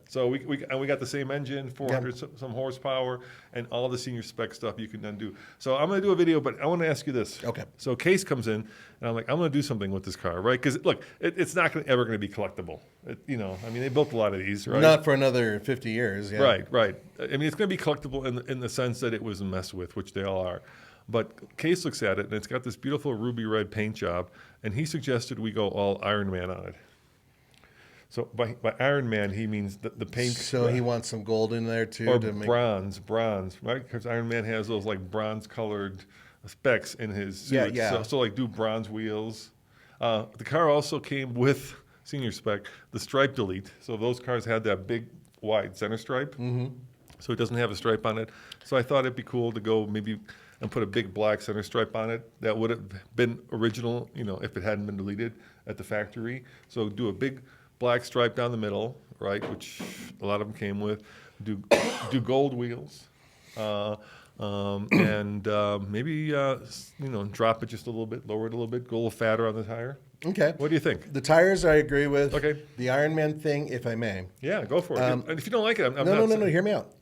So we got the same engine, 400 some horsepower, and all the senior spec stuff you can undo. So I'm going to do a video, but I want to ask you this. Okay. So Case comes in, and I'm like, I'm going to do something with this car, right? Because look, it's not ever going to be collectible. They built a lot of these, right? Not for another 50 years. Yeah. Right. I mean, it's going to be collectible in the sense that it was messed with, which they all are. But Case looks at it, and it's got this beautiful ruby red paint job, and he suggested we go all Iron Man on it. So by Iron Man, he means the paint. So he wants some gold in there too, or to make bronze, right? Because Iron Man has those like bronze-colored specks in his suit. Yeah. So like do bronze wheels. The car also came with senior spec the stripe delete. So those cars had that big wide center stripe. So it doesn't have a stripe on it. So I thought it'd be cool to go maybe and put a big black center stripe on it. That would have been original, if it hadn't been deleted at the factory. So do a big black stripe down the middle, right, which a lot of them came with. Do gold wheels, and maybe drop it just a little bit, lower it a little bit, go a little fatter on the tire. Okay. What do you think? The tires, I agree with. Okay. The Ironman thing, if I may. Yeah, go for it. And if you don't like it, I'm No, not. no. Hear me out.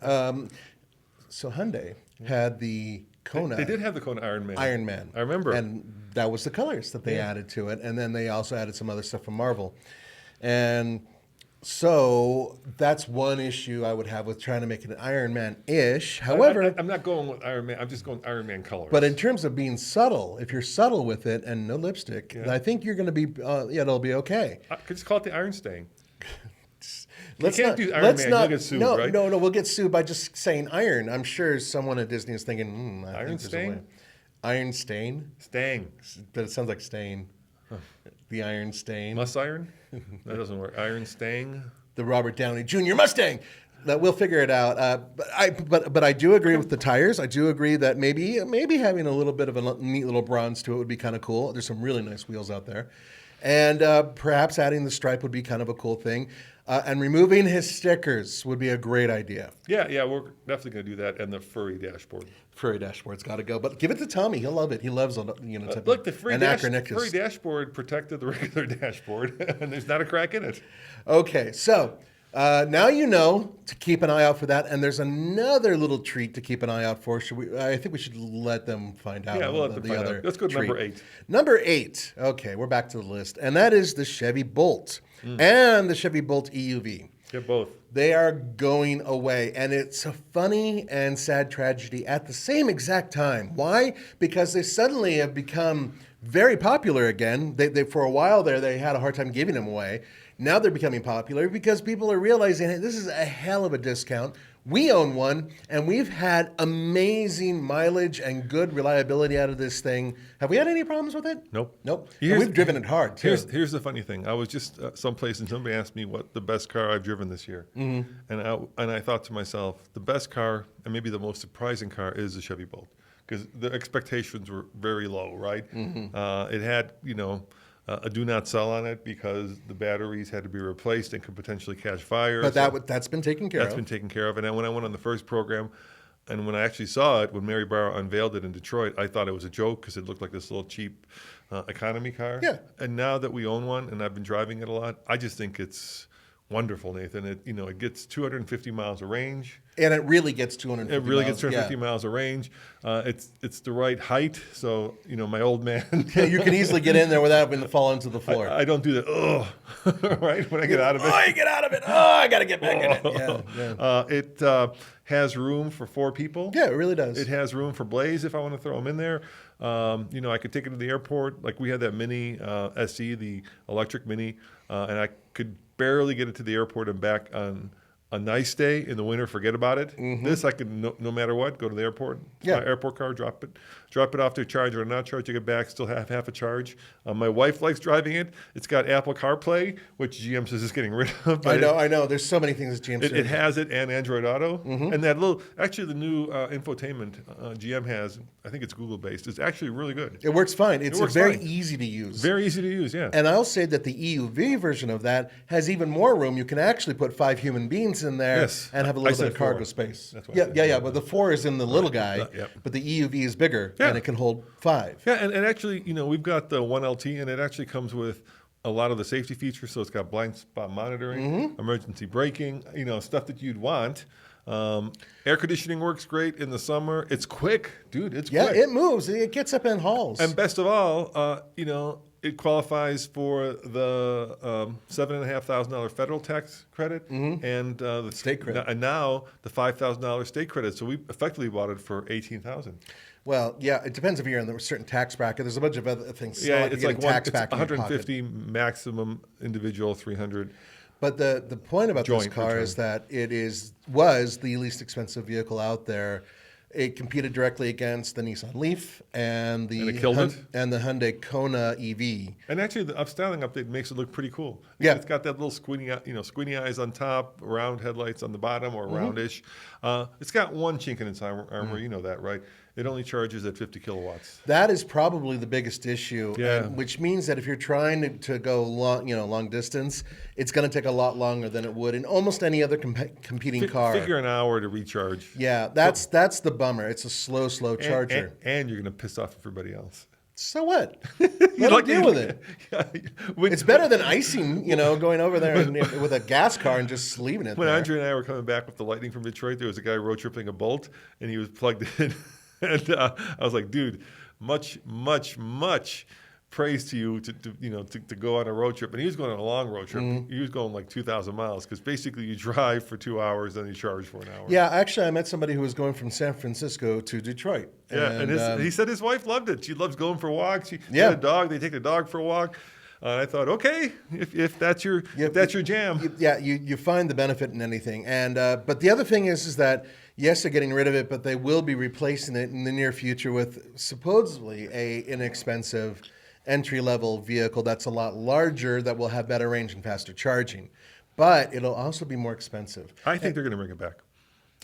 So Hyundai had the Kona. They did have the Kona Ironman. Ironman. I remember. And that was the colors that they added to it. And then they also added some other stuff from Marvel. And so that's one issue I would have with trying to make it an Ironman-ish. However, I'm not going with Ironman. I'm just going Ironman colors. but in terms of being subtle, if you're subtle with it and no lipstick, then I think you're going to be, it'll be okay. I could just call it the Iron Stain. Let's you can't do Iron Man. You'll get sued, right? No, we'll get sued by just saying iron. I'm sure someone at Disney is thinking, I Iron think there's a Stain? way. Iron Stain? Stang. But it sounds like stain. The Iron Stain. Must iron? That doesn't work. Iron Stang. The Robert Downey Jr. Mustang. That we'll figure it out. But I do agree with the tires. I do agree that maybe having a little bit of a neat little bronze to it would be kind of cool. There's some really nice wheels out there. And perhaps adding the stripe would be kind of a cool thing. And removing his stickers would be a great idea. Yeah, we're definitely going to do that. And the furry dashboard. Furry dashboard's got to go. But give it to Tommy. He'll love it. He loves Look, the furry anachronicus. dashboard protected the regular dashboard, and there's not a crack in it. Okay, so now you know to keep an eye out for that. And there's another little treat to keep an eye out for. I think we should let them find out. Yeah, we'll let them find out. Let's go to number 8. Number 8. Okay, we're back to the list. And that is the Chevy Bolt and the Chevy Bolt EUV. Get both. They are going away, and it's a funny and sad tragedy at the same exact time. Why? Because they suddenly have become very popular again. They for a while there, they had a hard time giving them away. Now they're becoming popular because people are realizing, hey, this is a hell of a discount. We own one, and we've had amazing mileage and good reliability out of this thing. Have we had any problems with it? Nope. And we've driven it hard, too. Here's the funny thing. I was just someplace, and somebody asked me what the best car I've driven this year. Mm-hmm. And I thought to myself, the best car, and maybe the most surprising car, is the Chevy Bolt. Because the expectations were very low, right? Mm-hmm. It had, a do not sell on it because the batteries had to be replaced and could potentially catch fire. But that's been taken care of. That's been taken care of. And then when I went on the first program, and when I actually saw it, when Mary Barra unveiled it in Detroit, I thought it was a joke because it looked like this little cheap economy car. Yeah. And now that we own one, and I've been driving it a lot, I just think it's wonderful, Nathan. It gets 250 miles of range. And it really gets 250 miles. It really gets 250 miles of range. It's the right height. So, my old man. You can easily get in there without having to fall into the floor. I don't do that, right, when I get out of it. Oh, you get out of it. Oh, I got to get back in it. Yeah. It has room for 4 people. Yeah, it really does. It has room for Blaze if I want to throw him in there. I could take it to the airport. Like we had that Mini SE, the electric Mini, and I could barely get it to the airport and back on a nice day. In the winter, forget about it. Mm-hmm. This I can no matter what, go to the airport, my airport car, drop it off to charge or not charge, you get back, still have half a charge. My wife likes driving it. It's got Apple CarPlay, which GM says is getting rid of. I know. There's so many things that GM says. It has it and Android Auto. Mm-hmm. And that the new infotainment GM has, I think it's Google based, is actually really good. It works fine. It's very easy to use. Very easy to use, yeah. And I'll say that the EUV version of that has even more room. You can actually put 5 human beings in there and have a little bit of cargo space. Yeah. But the 4 is in the little guy, but the EUV is bigger and it can hold 5. Yeah, and actually, we've got the 1LT, and it actually comes with a lot of the safety features. So it's got blind spot monitoring, emergency braking, stuff that you'd want. Air conditioning works great in the summer. It's quick, dude. It's quick. Yeah, it moves. It gets up in hauls. And best of all, it qualifies for the $7,500 federal tax credit and the state credit, and now the $5,000 state credit. So we effectively bought it for $18,000. Well, yeah, it depends if you're in a certain tax bracket. There's a bunch of other things. Yeah, it's like tax back 150 maximum, individual 300. But the point about this car is that it was the least expensive vehicle out there. It competed directly against the Nissan Leaf and the Hyundai Kona EV. And actually, the upstyling update makes it look pretty cool. Yeah, it's got that little squinty eyes on top, round headlights on the bottom, or roundish. It's got one chink in its armor. You know that, right? It only charges at 50 kilowatts. That is probably the biggest issue, which means that if you're trying to go long distance, it's going to take a lot longer than it would in almost any other competing car. Figure an hour to recharge. Yeah, that's the bummer. It's a slow charger. And you're going to piss off everybody else. So what? Let them deal with it. Yeah. It's better than icing, going over there with a gas car and just leaving it when there. Andre and I were coming back with the Lightning from Detroit, there was a guy road tripping a Bolt, and he was plugged in. And I was like, dude, much praise to you to go on a road trip. And he was going on a long road trip. Mm-hmm. He was going like 2,000 miles because basically you drive for 2 hours, then you charge for an hour. Yeah, actually, I met somebody who was going from San Francisco to Detroit. Yeah, and he said his wife loved it. She loves going for walks. She had a dog. They take the dog for a walk. And I thought, okay, if that's your jam, you find the benefit in anything. And but the other thing is that yes, they're getting rid of it, but they will be replacing it in the near future with supposedly a inexpensive entry-level vehicle that's a lot larger that will have better range and faster charging. But it'll also be more expensive. I think they're going to bring it back.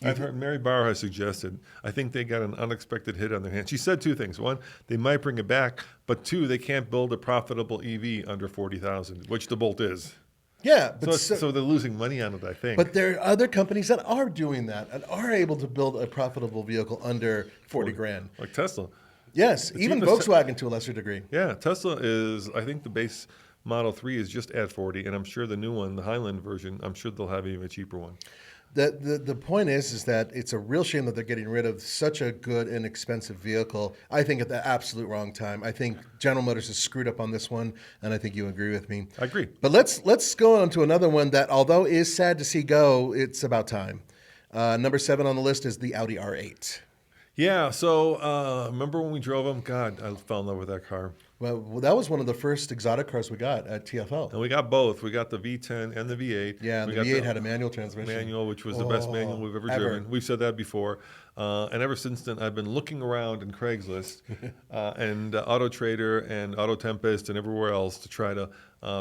I've heard Mary Bauer has suggested. I think they got an unexpected hit on their hands. She said two things. One, they might bring it back, but two, they can't build a profitable EV under $40,000, which the Bolt is. Yeah, but so they're losing money on it, I think. But there are other companies that are doing that and are able to build a profitable vehicle under 40 grand. Like Tesla. Yes, even Volkswagen to a lesser degree. Yeah, Tesla is, I think the base Model 3 is just at 40, and I'm sure the new one, the Highland version, I'm sure they'll have even a cheaper one. The point is that it's a real shame that they're getting rid of such a good and expensive vehicle. I think at the absolute wrong time. I think General Motors has screwed up on this one, and I think you agree with me. I agree. But let's go on to another one that, although is sad to see go, it's about time. Number 7 on the list is the Audi R8. Yeah, so remember when we drove them? God, I fell in love with that car. Well, that was one of the first exotic cars we got at TFL. And we got both. We got the V10 and the V8. Yeah, the V8 had a manual transmission. Manual, which was the best manual we've ever driven. We've said that before. And ever since then, I've been looking around in Craigslist and Auto Trader and Auto Tempest and everywhere else to try to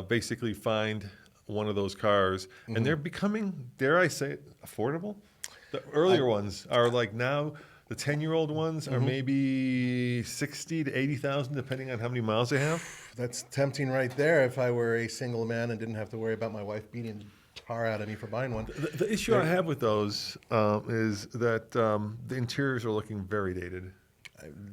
basically find one of those cars. Mm-hmm. And they're becoming, dare I say, affordable. The earlier ones are like now... The 10-year-old ones are maybe 60 to 80,000, depending on how many miles they have. That's tempting right there. If I were a single man and didn't have to worry about my wife beating the tar out of me for buying one. The issue I have with those is that the interiors are looking very dated.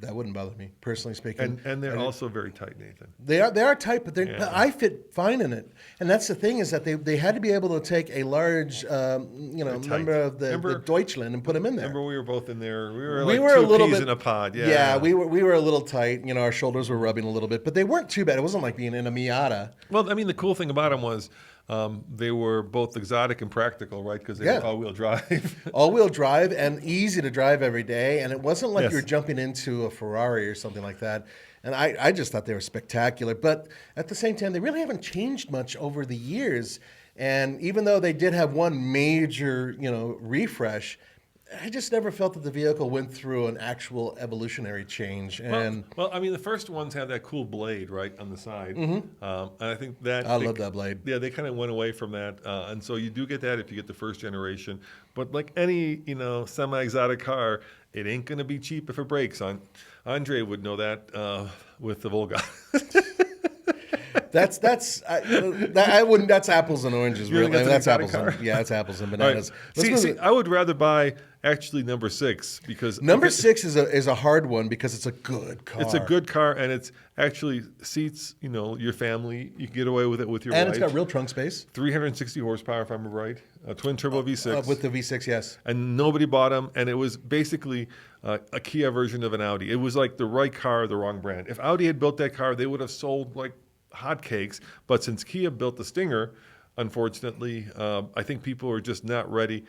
That wouldn't bother me, personally speaking. And they're also very tight, Nathan. They are tight, but I fit fine in it. And that's the thing is that they had to be able to take a large, member of the Deutschland and put them in there. Remember we were both in there. We were two peas in a pod. Yeah, we were a little tight. Our shoulders were rubbing a little bit, but they weren't too bad. It wasn't like being in a Miata. Well, I mean, the cool thing about them was they were both exotic and practical, right? Because they were all-wheel drive. All-wheel drive and easy to drive every day. And it wasn't like you were jumping into a Ferrari or something like that. And I just thought they were spectacular. But at the same time, they really haven't changed much over the years. And even though they did have one major, refresh, I just never felt that the vehicle went through an actual evolutionary change. And well, I mean, the first ones had that cool blade right on the side, and I think that I love that blade. Yeah, they kind of went away from that, and so you do get that if you get the first generation. But like any semi-exotic car, it ain't gonna be cheap if it breaks. Andre would know that with the Volga. That's apples and oranges. Really, that's apples. That's apples and bananas. Right. See, I would rather buy actually number 6 because number 6 is a hard one because it's a good car. It's a good car and it's actually seats your family. You can get away with it with your wife. And it's got real trunk space. 360 horsepower, if I'm right. A twin turbo V6 with the V6, yes. And nobody bought them, and it was basically a Kia version of an Audi. It was like the right car, the wrong brand. If Audi had built that car, they would have sold like hotcakes, but since Kia built the Stinger, unfortunately, I think people are just not ready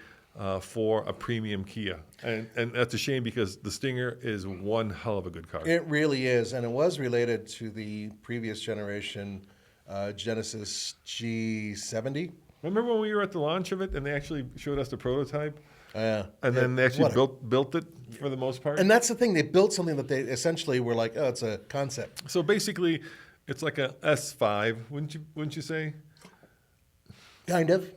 for a premium Kia, and that's a shame because the Stinger is one hell of a good car. It really is, and it was related to the previous generation Genesis G70. Remember when we were at the launch of it and they actually showed us the prototype? Yeah. And then they actually built it for the most part? And that's the thing. They built something that they essentially were like, oh, it's a concept. So basically, it's like a S5, wouldn't you say? Kind of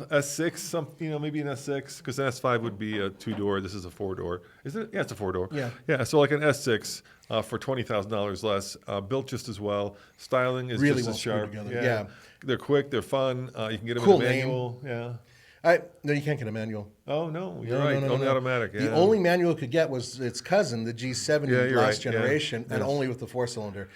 S6, maybe an S6, because an S5 would be a 2-door. This is a 4-door. Is it? Yeah, it's a 4-door. Yeah. So like an S6 for $20,000 less, built just as well. Styling is really just as sharp. Yeah, they're quick. They're fun. You can get them cool in a manual. Name. No, you can't get a manual. Oh, no, you're right. Only automatic. Yeah. The only manual it could get was its cousin, the G70 last generation, and only with the 4-cylinder.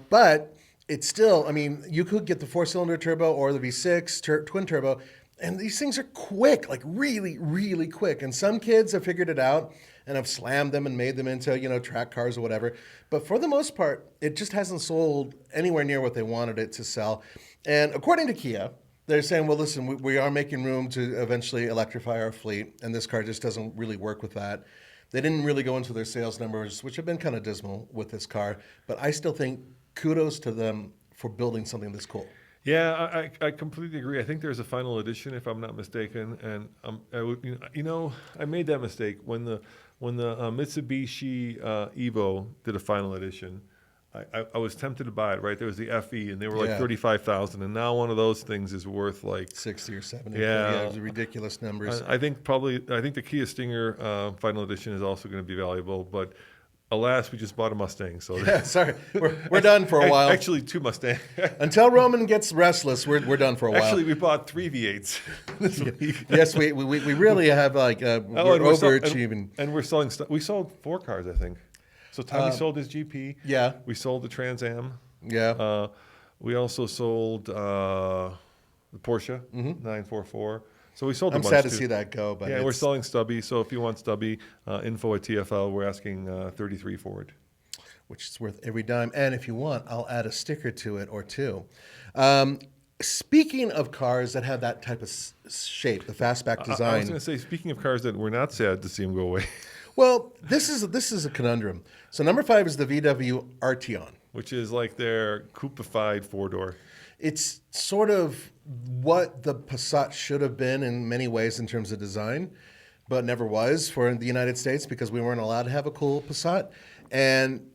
But it's still, I mean, you could get the 4-cylinder turbo or the V6 twin turbo, and these things are quick, like really, really quick. And some kids have figured it out and have slammed them and made them into, track cars or whatever. But for the most part, it just hasn't sold anywhere near what they wanted it to sell. And according to Kia, they're saying, well, listen, we are making room to eventually electrify our fleet, and this car just doesn't really work with that. They didn't really go into their sales numbers, which have been kind of dismal with this car, but I still think kudos to them for building something this cool. Yeah, I completely agree. I think there's a final edition, if I'm not mistaken, and I made that mistake when the Mitsubishi Evo did a final edition. I was tempted to buy it, right? There was the FE, and they were like $35,000, and now one of those things is worth like 60 or 70. Yeah, those are ridiculous numbers. I think the Kia Stinger final edition is also going to be valuable, but alas, we just bought a Mustang. So sorry, we're done for a while. Actually, 2 Mustangs. Until Roman gets restless, we're done for a while. Actually, we bought 3 V8s this week. Yes, we really have we're overachieving. And we're selling stuff. We sold 4 cars, I think. So Tommy sold his GP. Yeah. We sold the Trans Am. Yeah. We also sold the Porsche 944. So we sold. I'm sad to see that go, but we're selling Stubby. So if you want Stubby, info at TFL. We're asking 33 for it, which is worth every dime. And if you want, I'll add a sticker to it or 2. Speaking of cars that have that type of shape, the fastback design. I was going to say, speaking of cars that we're not sad to see them go away. Well, this is a conundrum. So number 5 is the VW Arteon, which is like their coupified 4-door. It's sort of what the Passat should have been in many ways in terms of design, but never was for the United States because we weren't allowed to have a cool Passat.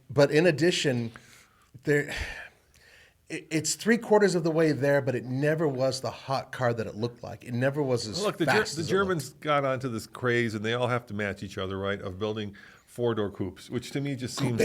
But in addition, it's 3/4 of the way there, but it never was the hot car that it looked like. It never was as fast. The Germans got onto this craze, and they all have to match each other, right? Of building 4-door coupes, which to me just seems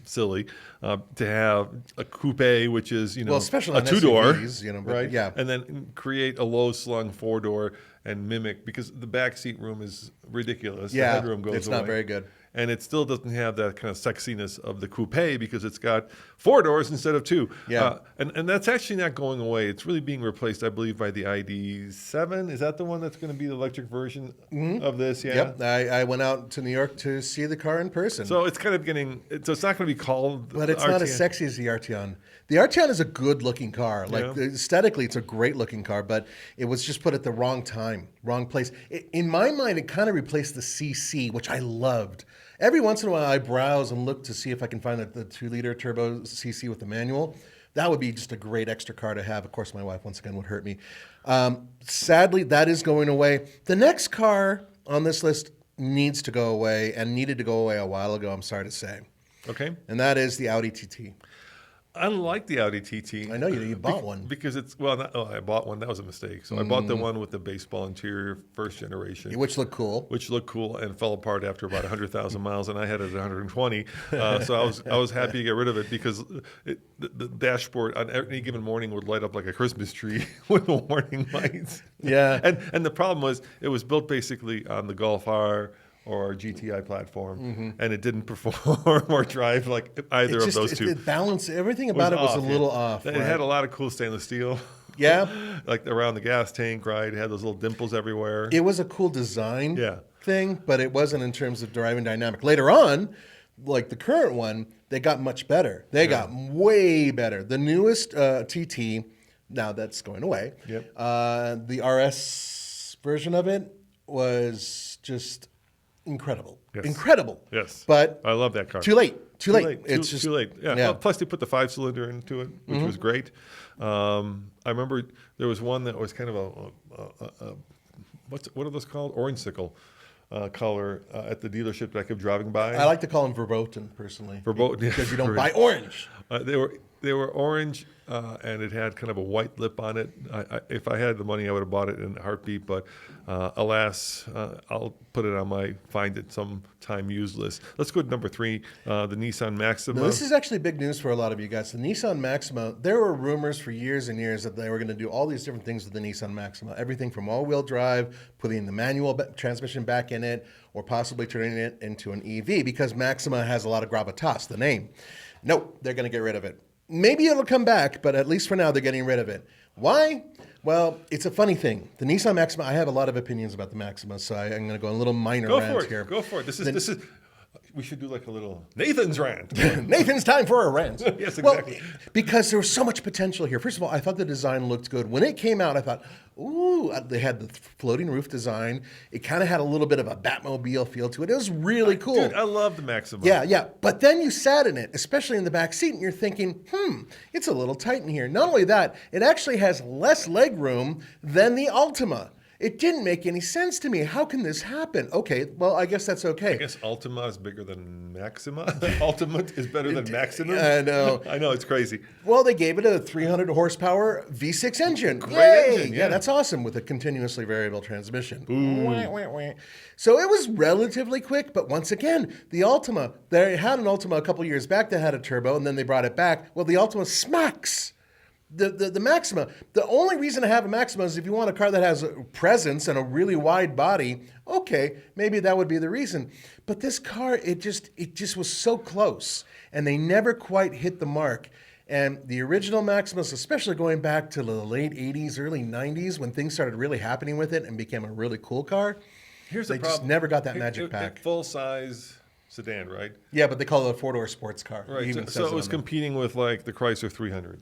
silly to have a coupe, which is especially a 2-door, SUVs, right? Yeah, and then create a low-slung 4-door and mimic, because the back seat room is ridiculous. Yeah, the headroom goes it's away. not very good. And it still doesn't have that kind of sexiness of the coupe because it's got 4 doors instead of 2. Yeah. And that's actually not going away. It's really being replaced, I believe, by the ID7. Is that the one that's going to be the electric version of this? Yeah. Yep. I went out to New York to see the car in person. So it's kind of so it's not going to be called But it's not as sexy as the Arteon. The Arteon is a good-looking car. Like, aesthetically, it's a great-looking car, but it was just put at the wrong time, wrong place. In my mind, it kind of replaced the CC, which I loved. Every once in a while, I browse and look to see if I can find the 2-liter turbo CC with the manual. That would be just a great extra car to have. Of course, my wife, once again, would hurt me. Sadly, that is going away. The next car on this list needs to go away and needed to go away a while ago, I'm sorry to say. Okay. And that is the Audi TT. I like the Audi TT. I know you bought one. Because I bought one. That was a mistake. So I bought the one with the baseball interior, first generation. Which looked cool. Which looked cool and fell apart after about 100,000 miles, and I had it at 120. So I was happy to get rid of it because the dashboard on any given morning would light up like a Christmas tree with the warning lights. Yeah. And the problem was it was built basically on the Golf R or GTI platform, and it didn't perform or drive like either of those two. It balanced, everything about it was a little off. It had a lot of cool stainless steel. Yeah. Like around the gas tank, right? It had those little dimples everywhere. It was a cool design thing, but it wasn't in terms of driving dynamic. Later on, like the current one, they got much better. They got way better. The newest TT, now that's going away. Yep. The RS version of it was just incredible. Yes. Incredible. Yes. But I love that car. Too late. It's just too late. Yeah. Well, plus they put the 5-cylinder into it, which was great. I remember there was one that was kind of a what are those called? Orange-sickle color at the dealership that I kept driving by. I like to call them verboten personally. Verboten, because you don't buy orange. They were They were orange, and it had kind of a white lip on it. If I had the money, I would have bought it in a heartbeat. But alas, I'll put it on my find it sometime used list. Let's go to number 3, the Nissan Maxima. Now, this is actually big news for a lot of you guys. The Nissan Maxima, there were rumors for years and years that they were going to do all these different things with the Nissan Maxima. Everything from all-wheel drive, putting the manual transmission back in it, or possibly turning it into an EV, because Maxima has a lot of gravitas, the name. Nope, they're going to get rid of it. Maybe it'll come back, but at least for now, they're getting rid of it. Why? Well, it's a funny thing. The Nissan Maxima, I have a lot of opinions about the Maxima, so I'm going to go a little minor rant here. Go for it. This is. We should do like a little Nathan's rant. Nathan's time for a rant. Yes, exactly. Well, because there was so much potential here. First of all, I thought the design looked good. When it came out, I thought, ooh, they had the floating roof design. It kind of had a little bit of a Batmobile feel to it. It was really cool. Dude, I love the Maxima. Yeah. But then you sat in it, especially in the back seat, and you're thinking, it's a little tight in here. Not only that, it actually has less leg room than the Altima. It didn't make any sense to me. How can this happen? Okay, well, I guess that's okay. I guess Altima is bigger than Maxima. Ultimate is better than Maxima. I know. I know, it's crazy. Well, they gave it a 300 horsepower V6 engine. Great engine, yeah. That's awesome, with a continuously variable transmission. So it was relatively quick, but once again, the Altima, they had an Altima a couple years back that had a turbo, and then they brought it back. Well, the Altima smacks the Maxima. The only reason to have a Maxima is if you want a car that has a presence and a really wide body. Okay, maybe that would be the reason. But this car, it just was so close, and they never quite hit the mark. And the original Maximas, especially going back to the late 80s, early 90s, when things started really happening with it and became a really cool car, they just never got that magic pack. Full-size sedan, right? Yeah, but they call it a four-door sports car. Right, so it was competing with like the Chrysler 300.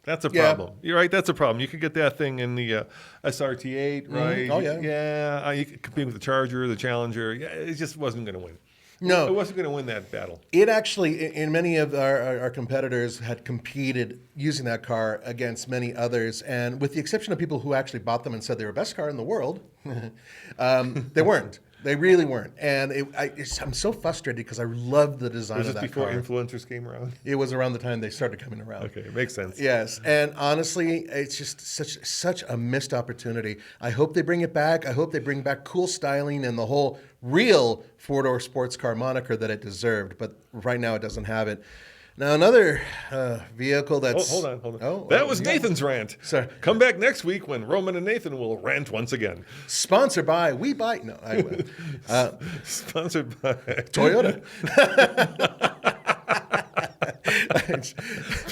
That's a problem. You're right. That's a problem. You could get that thing in the SRT8, right? Oh, yeah. Yeah. You could compete with the Charger, the Challenger. Yeah, it just wasn't going to win. No. It wasn't going to win that battle. It actually, in many of our competitors, had competed using that car against many others. And with the exception of people who actually bought them and said they were the best car in the world, they weren't. They really weren't. And I'm so frustrated because I love the design of that car. Was this before influencers came around? It was around the time they started coming around. Okay, it makes sense. Yes. And honestly, it's just such a missed opportunity. I hope they bring it back. I hope they bring back cool styling and the whole real four-door sports car moniker that it deserved. But right now it doesn't have it. Now, another vehicle that's... Hold on. Oh, that was Nathan's rant. Sorry. Come back next week when Roman and Nathan will rant once again. Sponsored by We Buy... No, I will. Sponsored by... Toyota.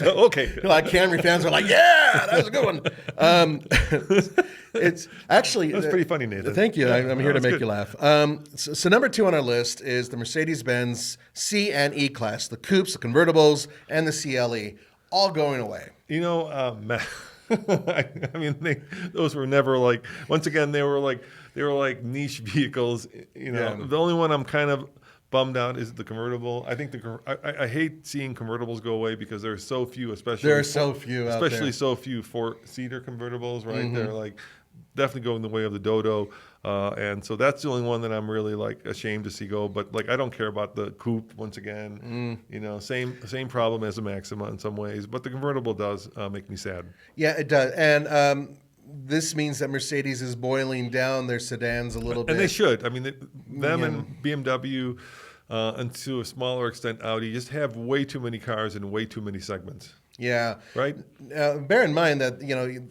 Okay. A lot of Camry fans are like, yeah, that was a good one. It's actually... That's pretty funny, Nathan. Thank you. I'm here to make you laugh. So number 2 on our list is the Mercedes-Benz C and E class, the coupes, the convertibles, and the CLE, all going away. You know, I mean, those were never like. Once again, they were like niche vehicles. You know, The only one I'm kind of bummed out is the convertible. I think I hate seeing convertibles go away because there are so few, especially so few 4-seater convertibles. Right, they're like definitely going the way of the Dodo. And so that's the only one that I'm really like ashamed to see go. But like I don't care about the coupe once again. You know, same problem as the Maxima in some ways. But the convertible does make me sad. Yeah, it does. And this means that Mercedes is boiling down their sedans a little bit. And they should. I mean, them and BMW, and to a smaller extent Audi, just have way too many cars in way too many segments. Yeah. Right? Bear in mind that,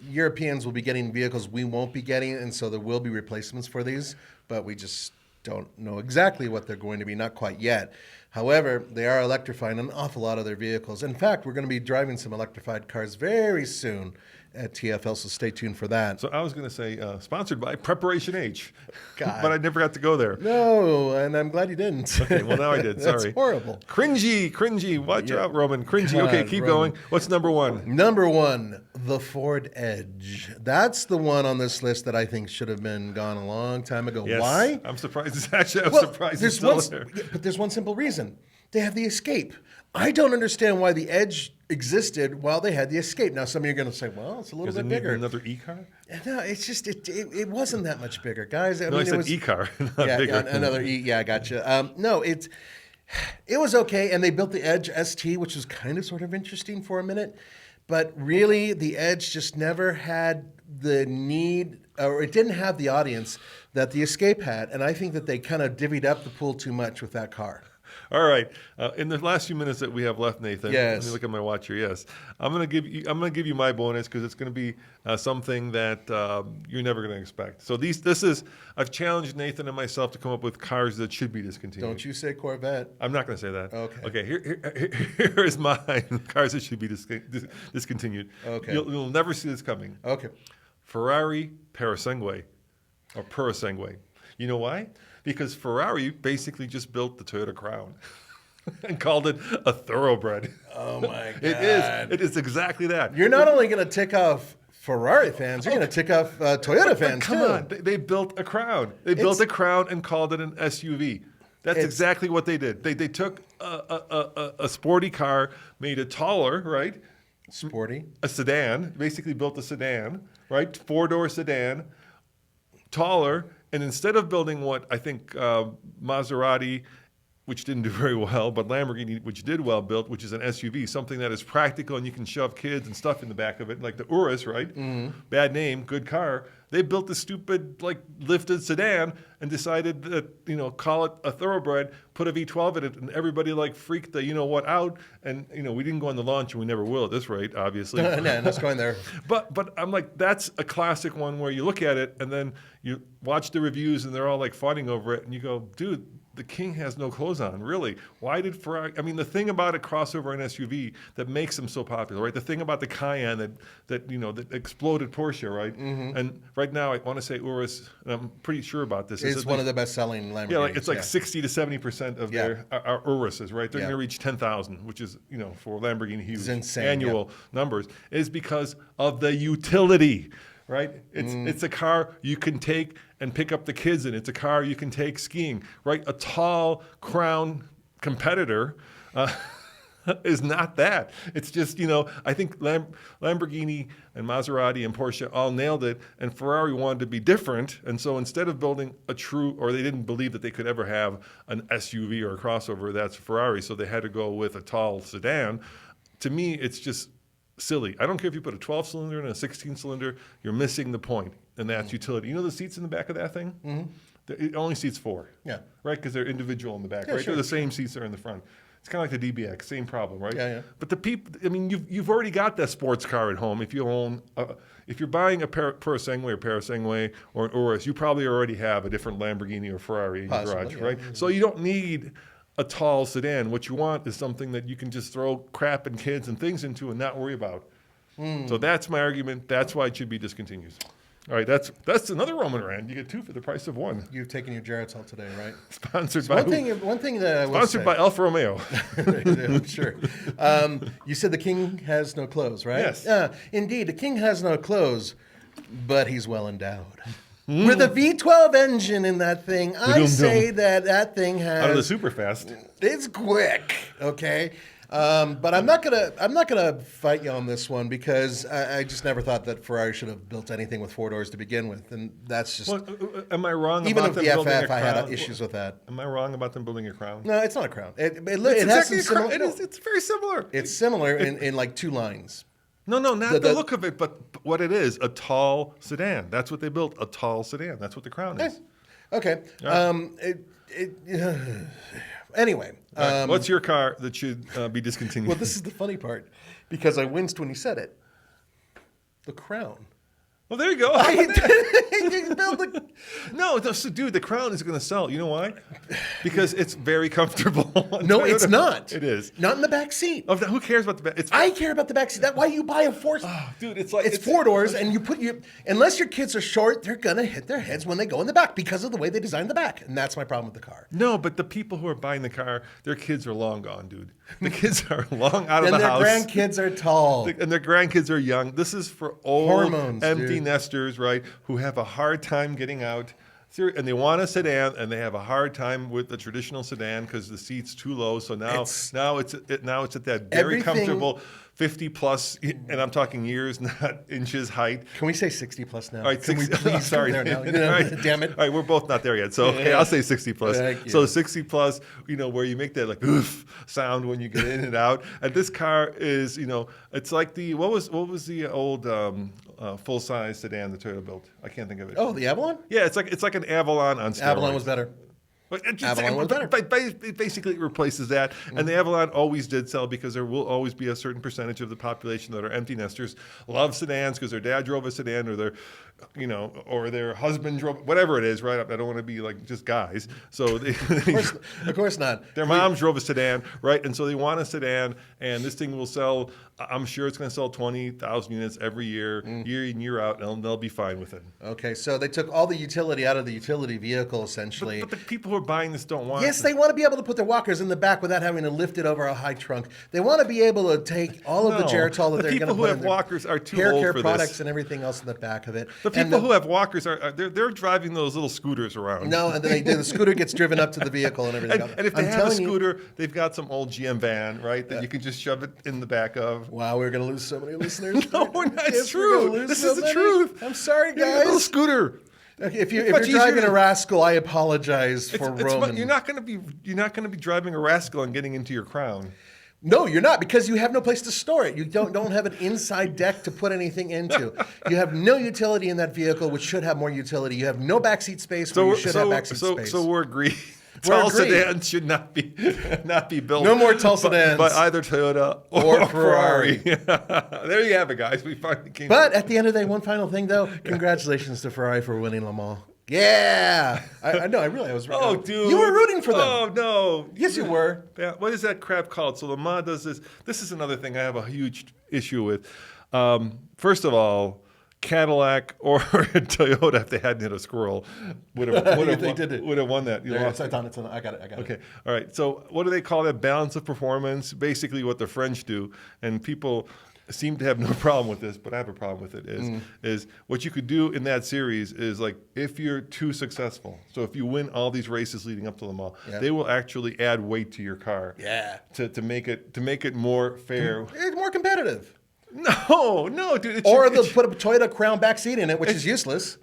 Europeans will be getting vehicles we won't be getting, and so there will be replacements for these, but we just don't know exactly what they're going to be, not quite yet. However, they are electrifying an awful lot of their vehicles. In fact, we're going to be driving some electrified cars very soon at TFL, so stay tuned for that. So I was going to say, sponsored by Preparation H, God. But I never got to go there. No, and I'm glad you didn't. Okay, well now I did. Sorry. That's horrible. Cringy. Watch out, Roman. Cringy. God, okay, keep Roman. Going. What's number 1? Number 1, the Ford Edge. That's the one on this list that I think should have been gone a long time ago. Yes. Why? I'm surprised. Surprised it's still there. But there's one simple reason. They have the Escape. I don't understand why the Edge existed while they had the Escape. Now, some of you are going to say, well, it's a little bit bigger. Another e-car? No, it's just, it wasn't that much bigger, guys. I said e-car, not bigger. Another E. Yeah, I gotcha. No, It was okay, and they built the Edge ST, which was kind of sort of interesting for a minute. But really, the Edge just never had the need, or it didn't have the audience that the Escape had. And I think that they kind of divvied up the pool too much with that car. All right. In the last few minutes that we have left, Nathan, yes. Let me look at my watch here. Yes, I'm gonna give you my bonus because it's gonna be something that you're never gonna expect. So I've challenged Nathan and myself to come up with cars that should be discontinued. Don't you say Corvette? I'm not gonna say that. Okay. Okay. Here is mine. Cars that should be discontinued. Okay. You'll never see this coming. Okay. Ferrari Parasangue, or Parasangue. You know why? Because Ferrari basically just built the Toyota Crown and called it a thoroughbred. Oh my God! It is exactly that. You're not only going to tick off Ferrari fans, you're going to tick off Toyota fans come too. On, they built a Crown. They built a Crown and called it an SUV. That's exactly what they did. They took a sporty car, made it taller, right? Sporty. A sedan. Basically built a sedan, right? 4-door sedan, taller. And instead of building what I think Maserati, which didn't do very well, but Lamborghini, which did well, built, which is an SUV, something that is practical and you can shove kids and stuff in the back of it, like the Urus, right? Mm-hmm. Bad name, good car. They built this stupid, lifted sedan and decided that, call it a thoroughbred, put a V12 in it, and everybody, freaked the out. And, we didn't go on the launch, and we never will at this rate, obviously. No, not going there. But I'm like, that's a classic one where you look at it, and then you watch the reviews, and they're all, fighting over it, and you go, dude, the king has no clothes on, really. Why did Ferrari? I mean, the thing about a crossover and SUV that makes them so popular, right? The thing about the Cayenne that exploded Porsche, right? Mm-hmm. And right now, I want to say Urus, and I'm pretty sure about this. It's one of the best-selling Lamborghinis. Yeah, it's 60 to 70% of their Uruses, right? They're going to reach 10,000, which is, for Lamborghini, huge annual numbers, is because of the utility. Right? It's a car you can take and pick up the kids in. It's a car you can take skiing. Right? A tall Crown competitor is not that. It's just, I think Lamborghini and Maserati and Porsche all nailed it, and Ferrari wanted to be different. And so instead of building they didn't believe that they could ever have an SUV or a crossover, that's Ferrari, so they had to go with a tall sedan. To me, it's just silly. I don't care if you put a 12-cylinder and a 16-cylinder, you're missing the point, and that's utility. You know the seats in the back of that thing? Mm-hmm. It only seats 4. Yeah. Right? Because they're individual in the back, right? Sure. They're the same seats that are in the front. It's kind of like the DBX, same problem, right? Yeah. But the people, you've already got that sports car at home. If you own, if you're buying a Parasangue or an Urus, you probably already have a different Lamborghini or Ferrari in your garage, right? Mm-hmm. So you don't need a tall sedan. What you want is something that you can just throw crap and kids and things into and not worry about. So that's my argument. That's why it should be discontinued. All right, that's another Roman rant. You get 2 for the price of 1. You've taken your Geritol today, right? Sponsored by one thing that I will sponsored by Alfa Romeo. Sure. You said the king has no clothes, right? Yes. Indeed, the king has no clothes, but he's well endowed. With a V12 engine in that thing, I say that thing has out of the super fast. It's quick, okay. But I'm not gonna fight you on this one because I just never thought that Ferrari should have built anything with 4 doors to begin with, and that's just. Well, am I wrong? Even about with them the FF, I had issues with that. Am I wrong about them building a Crown? No, it's not a Crown. It has some similar. It's very similar. It's similar in 2 lines. No, not the look of it, but what it is, a tall sedan. That's what they built, a tall sedan. That's what the Crown is. Okay. Right. Anyway. Right. What's your car that should be discontinued? Well, this is the funny part, because I winced when you said it. The Crown. Well, there you go. No, so, dude, the Crown is going to sell. You know why? Because it's very comfortable. No, it's not. It is. Not in the back seat. Who cares about the back? I care about the back seat. That's why you buy a 4. Oh, dude, it's 4 doors, and you put unless your kids are short, they're going to hit their heads when they go in the back because of the way they designed the back. And that's my problem with the car. No, but the people who are buying the car, their kids are long gone, dude. The kids are long out of the house. And their grandkids are tall. And their grandkids are young. This is for old, hormones, empty nesters, right, who have a hard time getting out. And they want a sedan, and they have a hard time with the traditional sedan because the seat's too low. So now it's at that very comfortable 50 plus, and I'm talking years, not inches height. Can we say 60 plus now? All right, Can we please sorry. go there now? Right. Damn it. All right, we're both not there yet. So okay, I'll say 60 plus. So 60 plus, where you make that like oof sound when you get in and out. And this car is, it's like the what was the old full size sedan the Toyota built? I can't think of it. Oh, the Avalon? Yeah, it's like an Avalon on steroids. Avalon was better. Avalon was better. It basically replaces that. And the Avalon always did sell because there will always be a certain percentage of the population that are empty nesters, love sedans because their dad drove a sedan or or their husband drove, whatever it is, right? I don't want to be like just guys. So of course not. Their moms drove a sedan, right? And so they want a sedan, and this thing will sell, I'm sure it's going to sell 20,000 units every year, year in, year out, and they'll be fine with it. Okay, so they took all the utility out of the utility vehicle, essentially. But the people who are buying this don't want Yes, they want to be able to put their walkers in the back without having to lift it over a high trunk. They want to be able to take all of the Geritol that they're going to put in people who have walkers are too hair old care for products this. And everything else in the back of it. The people who have walkers they're driving those little scooters around. No, and then the scooter gets driven up to the vehicle and everything else. And if they have a scooter, they've got some old GM van, right, that you can just shove it in the back of. Wow, we're going to lose so many listeners. No, it's true. This is the truth. I'm sorry, guys. A little scooter. Okay, if you're driving a Rascal, I apologize for Roman. You're not going to be driving a Rascal and getting into your Crown. No, you're not, because you have no place to store it. You don't have an inside deck to put anything into. You have no utility in that vehicle, which should have more utility. You have no backseat space where you should have backseat space. So we're agreed. Tall sedans should not be built. No more tall sedans. By either Toyota or Ferrari. There you have it, guys. We finally came. But at the end of the day, one final thing, though. Congratulations to Ferrari for winning Le Mans. Yeah, I know. I was. Oh, dude, you were rooting for them. Oh no, yes, you were. Yeah, what is that crap called? So Le Mans does this. This is another thing I have a huge issue with. First of all, Cadillac or Toyota, if they hadn't hit a squirrel, would have won that. I got it. Okay, all right. So what do they call that? Balance of performance. Basically, what the French do, and people seem to have no problem with this, but I have a problem with it, is what you could do in that series is like if you're too successful, so if you win all these races leading up to Le Mans, they will actually add weight to your car to make it more fair. It's more competitive. No, dude. They'll put a Toyota Crown backseat in it, which is useless.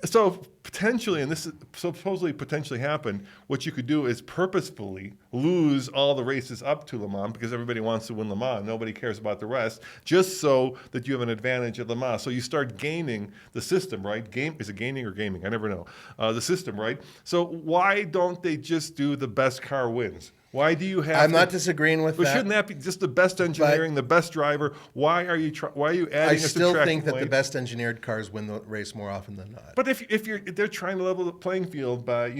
So potentially, and this is supposedly potentially happened, what you could do is purposefully lose all the races up to Le Mans because everybody wants to win Le Mans. Nobody cares about the rest, just so that you have an advantage at Le Mans. So you start gaining the system, right? Is it gaining or gaming? I never know. The system, right? So why don't they just do the best car wins? Why do you have? I'm not disagreeing with that. Shouldn't that be just the best engineering, the best driver? Why are you adding? I still think that the best engineered cars win the race more often than not. But if they're trying to level the playing field by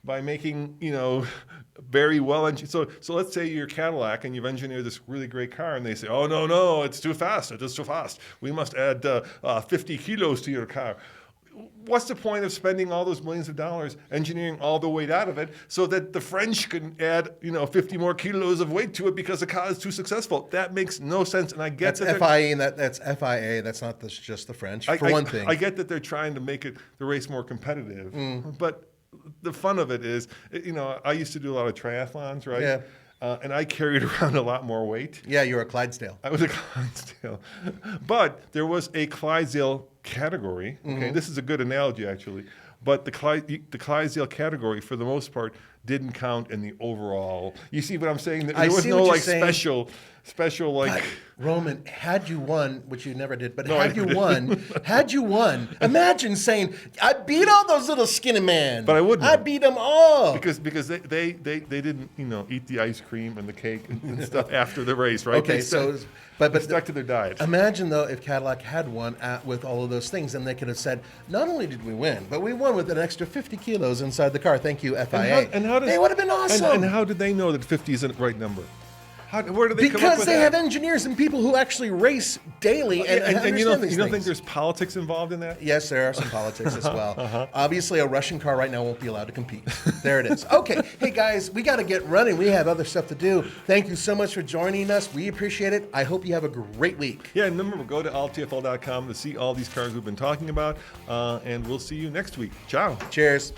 making very well engineered. So let's say you're Cadillac and you've engineered this really great car, and they say, oh no, it's too fast. It is too fast. We must add 50 kilos to your car. What's the point of spending all those millions of dollars engineering all the weight out of it so that the French can add 50 more kilos of weight to it because the car is too successful? That makes no sense. And I get that's FIA, and that's FIA. That's not just the French. One thing, I get that they're trying to make the race more competitive, but the fun of it is, I used to do a lot of triathlons, right? Yeah. And I carried around a lot more weight. Yeah, you were a Clydesdale. I was a Clydesdale. But there was a Clydesdale category. Okay, this is a good analogy, actually. But the Clydesdale category, for the most part, didn't count in the overall. You see what I'm saying? There was no special like. But Roman, had you won, which you never did, but had you won, imagine saying, I beat all those little skinny men. But I wouldn't. I beat them all. Because they didn't eat the ice cream and the cake and stuff after the race, right? Okay, But stuck to their diet. Imagine, though, if Cadillac had won with all of those things, and they could have said, not only did we win, but we won with an extra 50 kilos inside the car. Thank you, FIA. They would have been awesome. And how did they know that 50 isn't the right number? Where do they come up with Because they have engineers and people who actually race daily and you don't think there's politics involved in that? Yes, there are some politics as well. Obviously, a Russian car right now won't be allowed to compete. There it is. Okay, hey guys, we got to get running. We have other stuff to do. Thank you so much for joining us. We appreciate it. I hope you have a great week. Yeah, and remember, go to alltfl.com to see all these cars we've been talking about, and we'll see you next week. Ciao. Cheers.